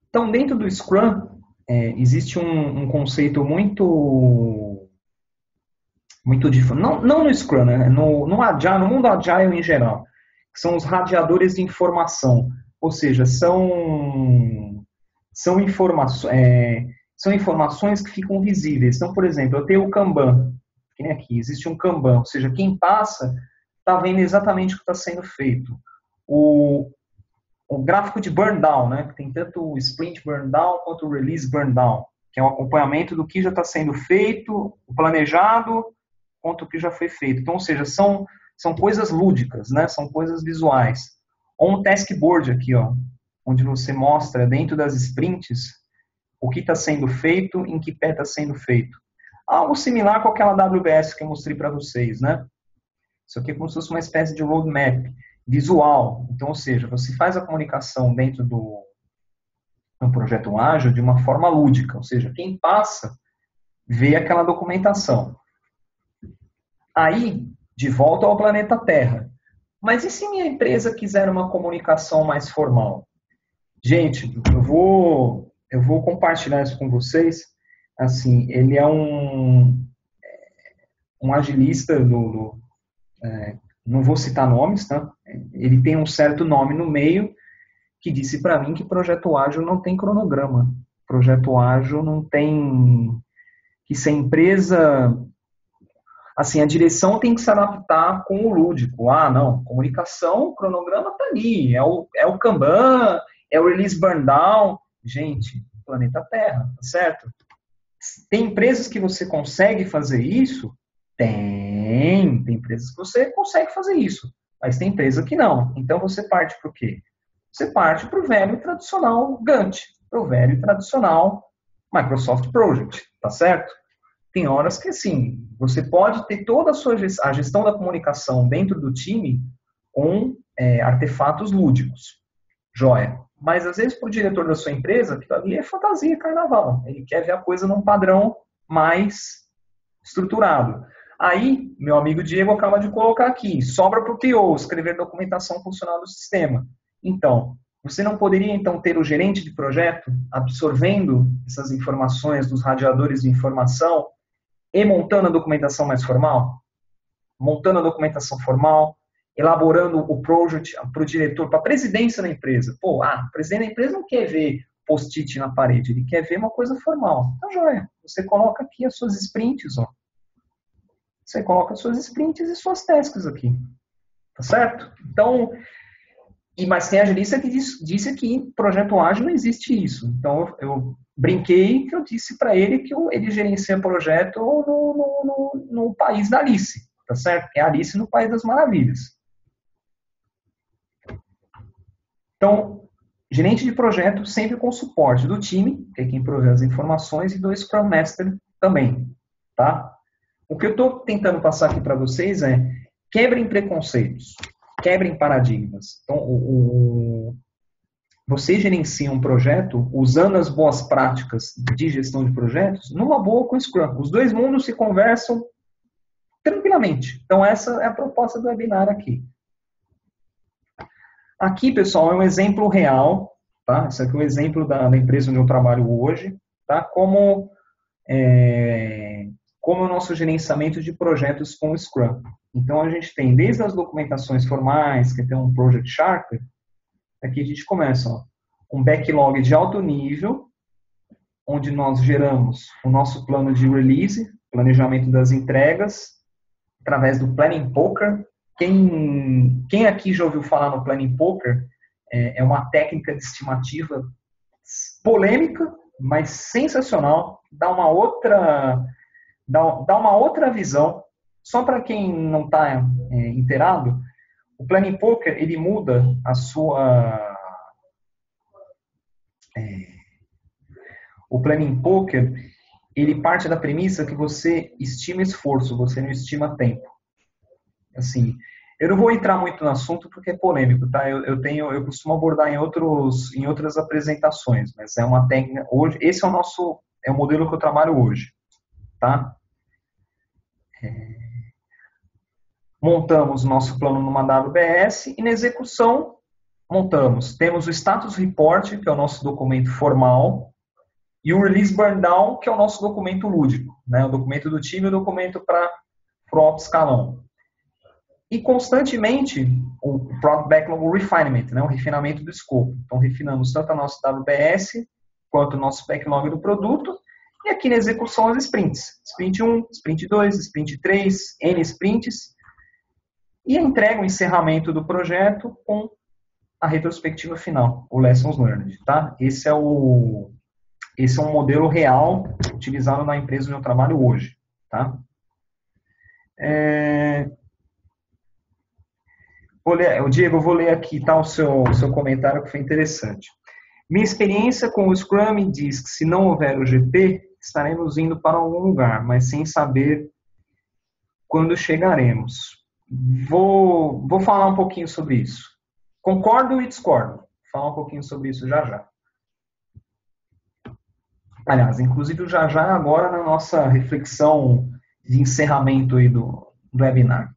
Então, dentro do Scrum, existe um conceito muito diferente. Não no Scrum, né? No Agile, no mundo Agile em geral, que são os radiadores de informação. Ou seja, são informações que ficam visíveis. Então, por exemplo, eu tenho o Kanban, que nem aqui, existe um Kanban, ou seja, quem passa está vendo exatamente o que está sendo feito. O gráfico de burn down, né, que tem tanto o sprint burn down quanto o release burn down, que é um acompanhamento do que já está sendo feito, o planejado, quanto o que já foi feito. Então, ou seja, são coisas lúdicas, né, são coisas visuais. Ou um task board aqui, ó, onde você mostra dentro das sprints o que está sendo feito, em que pé está sendo feito. Algo similar com aquela AWS que eu mostrei para vocês, né? Isso aqui é como se fosse uma espécie de roadmap visual. Então, ou seja, você faz a comunicação dentro do projeto ágil de uma forma lúdica, ou seja, quem passa vê aquela documentação. Aí, de volta ao planeta Terra. Mas e se minha empresa quiser uma comunicação mais formal? Gente, eu vou compartilhar isso com vocês. Assim, ele é um agilista não vou citar nomes, tá? Ele tem um certo nome no meio que disse para mim que projeto ágil não tem cronograma. Projeto ágil não tem que ser empresa. Assim, a direção tem que se adaptar com o lúdico. Ah, não, comunicação, cronograma tá ali. É o Kanban, é o release burn down. Gente, planeta Terra, tá certo? Tem empresas que você consegue fazer isso? Tem empresas que você consegue fazer isso, mas tem empresa que não. Então você parte para o quê? Você parte para o velho e tradicional Gantt, para o velho e tradicional Microsoft Project, tá certo? Tem horas que, assim, você pode ter toda a gestão da comunicação dentro do time com artefatos lúdicos. Joia. Mas, às vezes, para o diretor da sua empresa, aquilo ali é fantasia, carnaval. Ele quer ver a coisa num padrão mais estruturado. Aí, meu amigo Diego acaba de colocar aqui, sobra para o PO, escrever documentação funcional do sistema. Então, você não poderia, então, ter o gerente de projeto absorvendo essas informações dos radiadores de informação e montando a documentação mais formal? Montando a documentação formal, elaborando o project para o diretor, para a presidência da empresa. Pô, o presidente da empresa não quer ver post-it na parede, ele quer ver uma coisa formal. Então, joia, você coloca aqui as suas sprints, ó. Você coloca as suas sprints e suas tasks aqui. Tá certo? Então, Mas tem agilista que disse que em projeto ágil não existe isso. Então, eu brinquei que eu disse para ele que ele gerencia projeto no país da Alice, tá certo? Que é a Alice no País das Maravilhas. Então, gerente de projeto sempre com suporte do time, que é quem provê as informações, e do Scrum Master também, tá? O que eu estou tentando passar aqui para vocês é quebrem preconceitos, quebrem paradigmas. Então, você gerencia um projeto usando as boas práticas de gestão de projetos numa boa com o Scrum. Os dois mundos se conversam tranquilamente. Então, essa é a proposta do webinar aqui. Aqui, pessoal, é um exemplo real, tá? Esse aqui é um exemplo da empresa onde eu trabalho hoje, tá? Como o nosso gerenciamento de projetos com o Scrum. Então, a gente tem desde as documentações formais, que tem um Project Charter, aqui a gente começa, ó, um backlog de alto nível, onde nós geramos o nosso plano de release, planejamento das entregas, através do Planning Poker. Quem aqui já ouviu falar no Planning Poker, é uma técnica de estimativa polêmica, mas sensacional, dá uma outra visão. Só para quem não está inteirado, o Planning Poker, ele muda a sua... O Planning Poker, ele parte da premissa que você estima esforço, você não estima tempo. Assim, eu não vou entrar muito no assunto porque é polêmico, tá? Eu costumo abordar em outras apresentações, mas é uma técnica... Hoje, esse é o modelo que eu trabalho hoje, tá? Montamos nosso plano numa WBS e na execução temos o Status Report, que é o nosso documento formal, e o Release Burndown, que é o nosso documento lúdico, né? O documento do time e o documento para o alto escalão. E constantemente o Product Backlog Refinement, né? O refinamento do escopo. Então refinamos tanto a nossa WBS quanto o nosso backlog do produto. E aqui na execução as sprints. Sprint 1, Sprint 2, Sprint 3, N sprints. E entrega o encerramento do projeto com a retrospectiva final, o Lessons Learned, tá? Esse é um modelo real utilizado na empresa onde eu trabalho hoje, tá? Diego, eu vou ler aqui, tá, o seu comentário que foi interessante. Minha experiência com o Scrum me diz que se não houver o GP, estaremos indo para algum lugar, mas sem saber quando chegaremos. Vou falar um pouquinho sobre isso. Concordo e discordo. Vou falar um pouquinho sobre isso já já. Aliás, inclusive o já já agora na nossa reflexão de encerramento aí do webinar.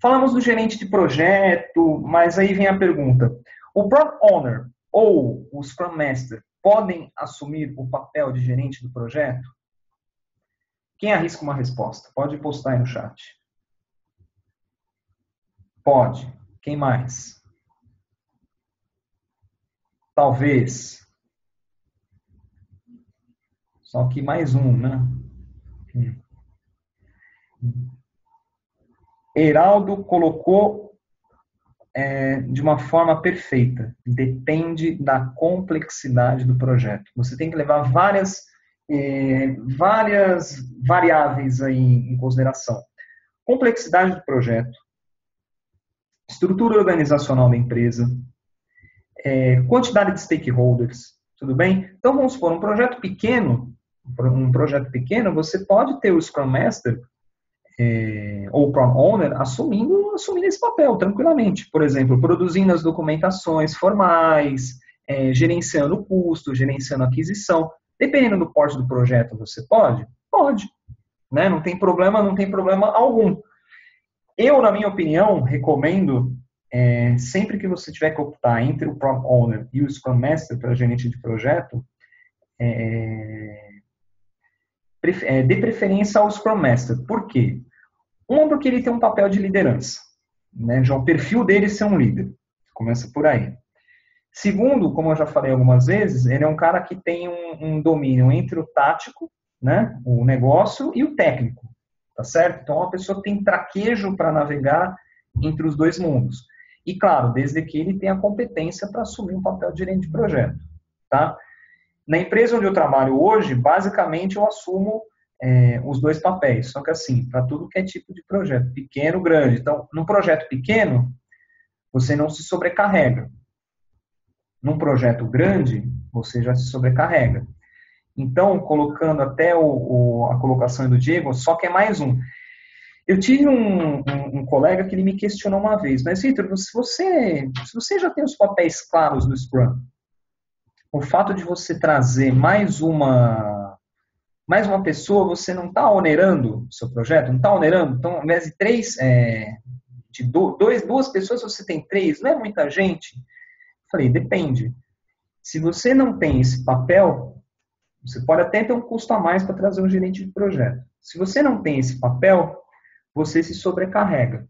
Falamos do gerente de projeto, mas aí vem a pergunta. O Product Owner ou o Scrum Master podem assumir o papel de gerente do projeto? Quem arrisca uma resposta? Pode postar aí no chat. Pode. Quem mais? Talvez. Só que mais um, né? Heraldo colocou de uma forma perfeita. Depende da complexidade do projeto. Você tem que levar várias variáveis aí em consideração. Complexidade do projeto, estrutura organizacional da empresa, quantidade de stakeholders, tudo bem? Então, vamos supor, um projeto pequeno, você pode ter o Scrum Master ou o Product Owner assumindo esse papel tranquilamente. Por exemplo, produzindo as documentações formais, gerenciando o custo, gerenciando a aquisição. Dependendo do porte do projeto, você pode? Pode. Né? Não tem problema algum. Eu, na minha opinião, recomendo, sempre que você tiver que optar entre o Product Owner e o Scrum Master para gerente de projeto, dê preferência ao Scrum Master. Por quê? Porque ele tem um papel de liderança. Né? Já o perfil dele é ser um líder. Começa por aí. Segundo, como eu já falei algumas vezes, ele é um cara que tem um domínio entre o tático, né, o negócio, e o técnico. Tá certo? Então, é uma pessoa que tem traquejo para navegar entre os dois mundos. E, claro, desde que ele tenha competência para assumir um papel de gerente de projeto. Tá? Na empresa onde eu trabalho hoje, basicamente eu assumo os dois papéis, só que assim, para tudo que é tipo de projeto, pequeno, grande. Então, num projeto pequeno, você não se sobrecarrega. Num projeto grande, você já se sobrecarrega. Então, colocando até a colocação do Diego, só que é mais um. Eu tive um colega que ele me questionou uma vez, mas Victor, se você já tem os papéis claros do Scrum, o fato de você trazer mais uma pessoa, você não está onerando o seu projeto? Não está onerando? Então, ao invés de duas pessoas, você tem três, não é muita gente? Falei, depende. Se você não tem esse papel, você pode até ter um custo a mais para trazer um gerente de projeto. Se você não tem esse papel, você se sobrecarrega.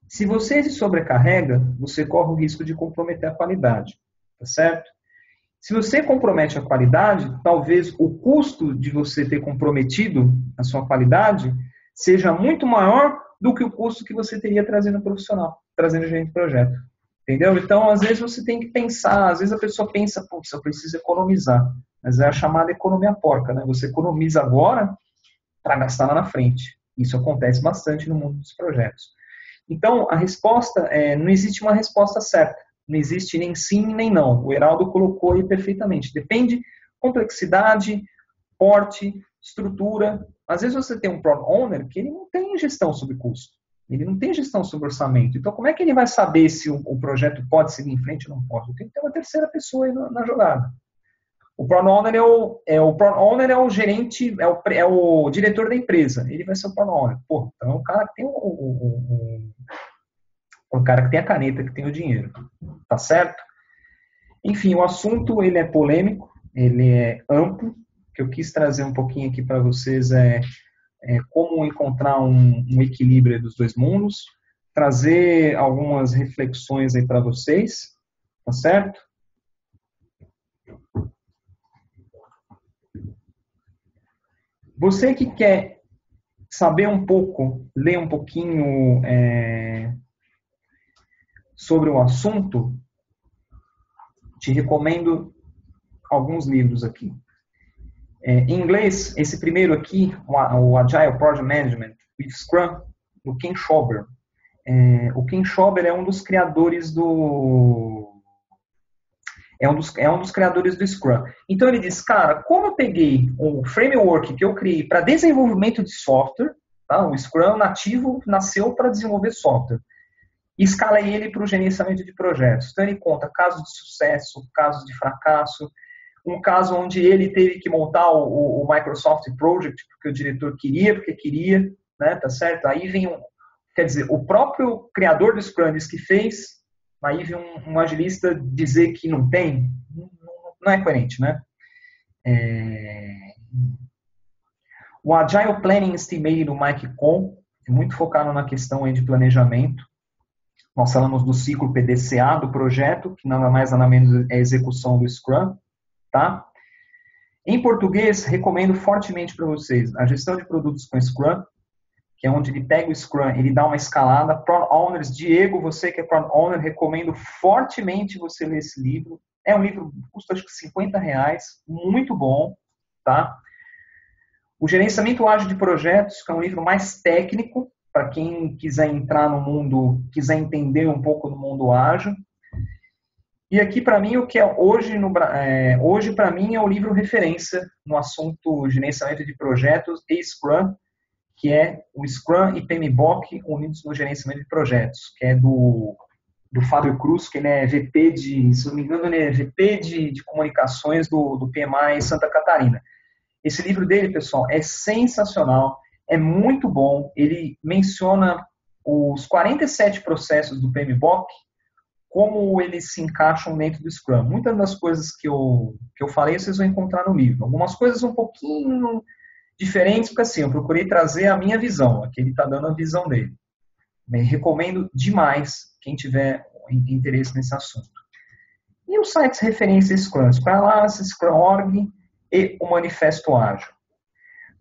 Se você se sobrecarrega, você corre o risco de comprometer a qualidade, tá certo? Se você compromete a qualidade, talvez o custo de você ter comprometido a sua qualidade seja muito maior do que o custo que você teria trazendo profissional, trazendo gerente de projeto. Entendeu? Então, às vezes você tem que pensar, às vezes a pessoa pensa, putz, eu preciso economizar. Mas é a chamada economia porca, né? Você economiza agora para gastar lá na frente. Isso acontece bastante no mundo dos projetos. Então, a resposta, não existe uma resposta certa. Não existe nem sim, nem não. O Heraldo colocou aí perfeitamente. Depende complexidade, porte, estrutura. Às vezes você tem um Product Owner que ele não tem gestão sobre custo. Ele não tem gestão sobre orçamento. Então, como é que ele vai saber se o projeto pode seguir em frente ou não pode? Tem que ter uma terceira pessoa aí na jogada. O Product Owner é o gerente, é o diretor da empresa. Ele vai ser o Product Owner. Pô, então é o cara que tem o cara que tem a caneta, que tem o dinheiro. Tá certo? Enfim, o assunto ele é polêmico, ele é amplo. O que eu quis trazer um pouquinho aqui para vocês é como encontrar um equilíbrio dos dois mundos, trazer algumas reflexões aí para vocês, tá certo? Você que quer saber um pouco, ler um pouquinho sobre o assunto, te recomendo alguns livros aqui. Em inglês, esse primeiro aqui, o Agile Project Management with Scrum, do Ken Schauber. O Ken Schauber é um dos criadores criadores do Scrum. Então ele diz, cara, como eu peguei um framework que eu criei para desenvolvimento de software, tá? O Scrum nativo nasceu para desenvolver software, e escalei ele para o gerenciamento de projetos. Então ele conta casos de sucesso, casos de fracasso, um caso onde ele teve que montar o Microsoft Project porque o diretor queria, né, tá certo? Aí vem quer dizer, o próprio criador do Scrum diz que fez, aí vem um agilista dizer que não tem, não é coerente, né? O Agile Planning Estimate do Mike Cohn, muito focado na questão aí de planejamento. Nós falamos do ciclo PDCA do projeto, que nada mais nada menos é a execução do Scrum. Tá? Em português, recomendo fortemente para vocês a gestão de produtos com Scrum, que é onde ele pega o Scrum, ele dá uma escalada. Product Owners, Diego, você que é Product Owner, recomendo fortemente você ler esse livro. É um livro que custa acho que R$50, muito bom. Tá? O Gerenciamento Ágil de Projetos, que é um livro mais técnico, para quem quiser entrar no mundo, quiser entender um pouco do mundo ágil. E aqui, para mim, o que é hoje para mim, é o livro referência no assunto gerenciamento de projetos e Scrum, que é o Scrum e PMBOK unidos no gerenciamento de projetos, que é do Fábio Cruz, que ele é VP se não me engano, ele é VP de comunicações do PMI Santa Catarina. Esse livro dele, pessoal, é sensacional, é muito bom. Ele menciona os 47 processos do PMBOK, como eles se encaixam dentro do Scrum. Muitas das coisas que eu falei, vocês vão encontrar no livro. Algumas coisas um pouquinho diferentes, porque assim, eu procurei trazer a minha visão. Aqui ele está dando a visão dele. Recomendo demais quem tiver interesse nesse assunto. E os sites referência Scrum? Scrum-Alliance, Scrum.org e o Manifesto Ágil.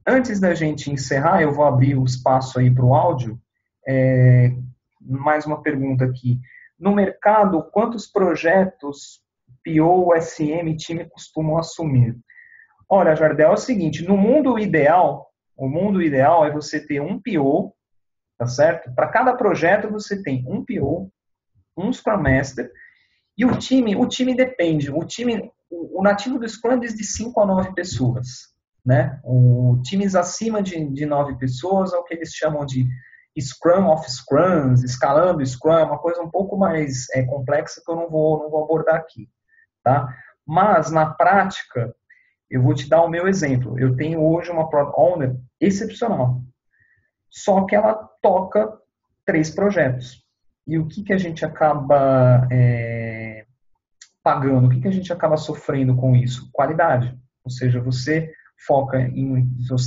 Antes da gente encerrar, eu vou abrir o espaço aí para o áudio. Mais uma pergunta aqui. no mercado, quantos projetos PO, SM, time costumam assumir? Olha, Jardel, é o seguinte, no mundo ideal, o mundo ideal é você ter um PO, tá certo? Para cada projeto você tem um PO, um Scrum Master, e o time depende. O nativo do Scrum diz de 5 a 9 pessoas, né? Times acima de 9 pessoas é o que eles chamam de Scrum of Scrums, escalando Scrum, uma coisa um pouco mais complexa que eu não vou abordar aqui, tá? Mas, na prática, eu vou te dar o meu exemplo. Eu tenho hoje uma Product Owner excepcional, só que ela toca 3 projetos. E o que a gente acaba pagando? O que a gente acaba sofrendo com isso? Qualidade. Ou seja, você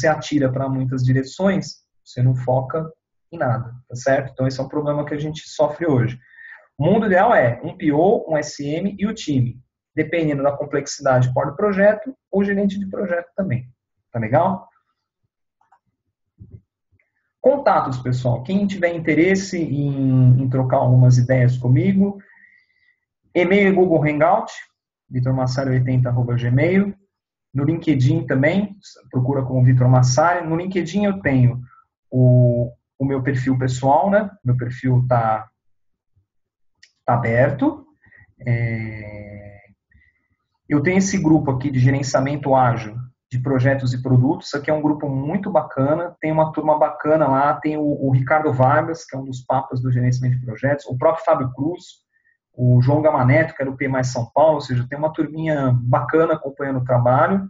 atira para muitas direções, você não foca em nada, tá certo? Então esse é um problema que a gente sofre hoje. O mundo ideal é um PO, um SM e o time. Dependendo da complexidade do projeto, o gerente de projeto também. Tá legal? Contatos, pessoal. Quem tiver interesse em trocar algumas ideias comigo, e-mail Google Hangout, vitormassari80@gmail. No LinkedIn também, procura como Vitor Massari. No LinkedIn eu tenho o meu perfil pessoal, né? Meu perfil está aberto. Eu tenho esse grupo aqui de gerenciamento ágil de projetos e produtos. Isso aqui é um grupo muito bacana. Tem uma turma bacana lá. Tem o Ricardo Vargas, que é um dos papas do gerenciamento de projetos. O próprio Fábio Cruz. O João Gamaneto, que era o P mais São Paulo. Ou seja, tem uma turminha bacana acompanhando o trabalho.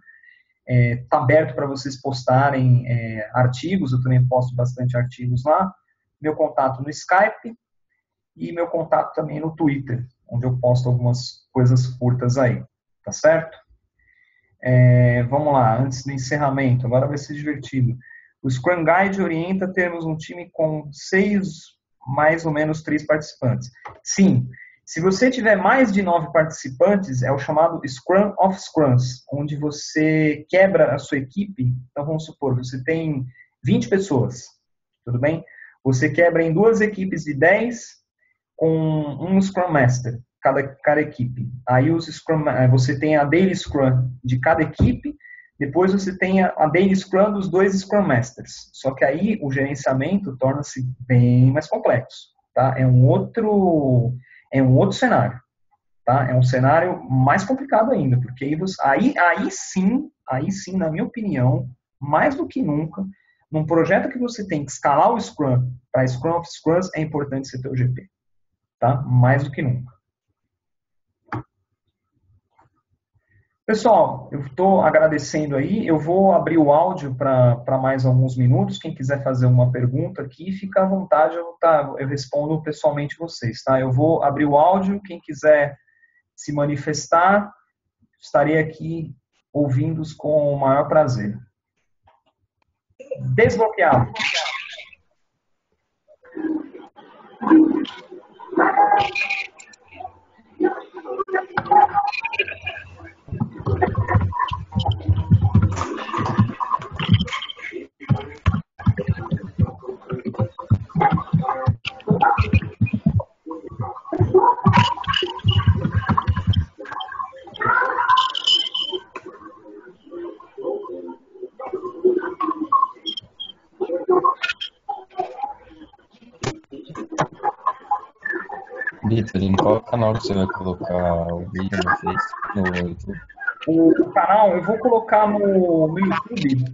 Está aberto para vocês postarem artigos. Eu também posto bastante artigos lá. Meu contato no Skype. E meu contato também no Twitter, onde eu posto algumas coisas curtas aí. Tá certo? Vamos lá, antes do encerramento, agora vai ser divertido. O Scrum Guide orienta a termos um time com 6, mais ou menos 3 participantes. Sim, se você tiver mais de 9 participantes, é o chamado Scrum of Scrums, onde você quebra a sua equipe. Então, vamos supor, você tem 20 pessoas, tudo bem? Você quebra em 2 equipes de 10 com um Scrum Master. Cada equipe. Aí você tem a Daily Scrum de cada equipe, depois você tem a Daily Scrum dos 2 Scrum Masters. Só que aí o gerenciamento torna-se bem mais complexo. Tá? É um outro cenário. Tá? É um cenário mais complicado ainda, porque aí sim, na minha opinião, mais do que nunca, num projeto que você tem que escalar o Scrum para Scrum of Scrums, é importante você ter o GP. Tá? Mais do que nunca. Pessoal, eu estou agradecendo aí. Eu vou abrir o áudio para mais alguns minutos. Quem quiser fazer uma pergunta aqui, fica à vontade, eu respondo pessoalmente vocês. Tá? Eu vou abrir o áudio. Quem quiser se manifestar, estarei aqui ouvindo-os com o maior prazer. Desbloqueado. Vitor, em qual canal você vai colocar o vídeo no YouTube? O canal eu vou colocar no YouTube.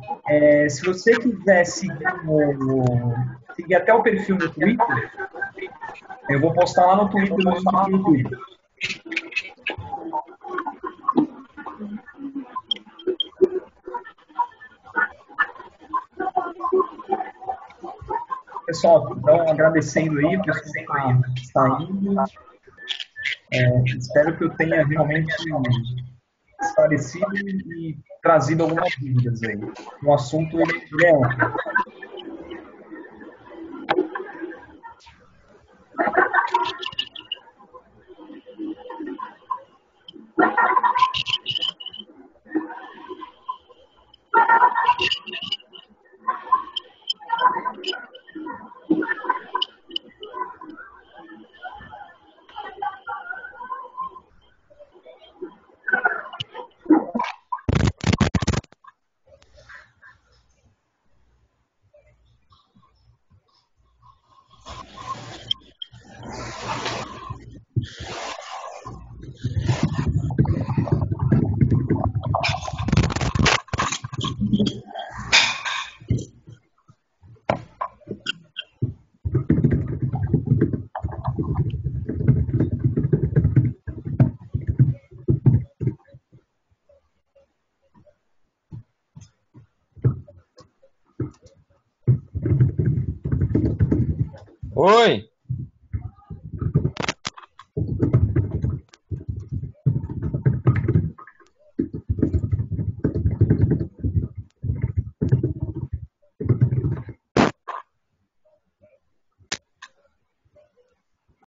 Se você quiser seguir até o perfil no Twitter, eu vou postar lá no Twitter no YouTube. Pessoal, então agradecendo aí, o pessoal está indo. Espero que eu tenha realmente esclarecido e trazido algumas dúvidas aí. O assunto ele é amplo. Oi!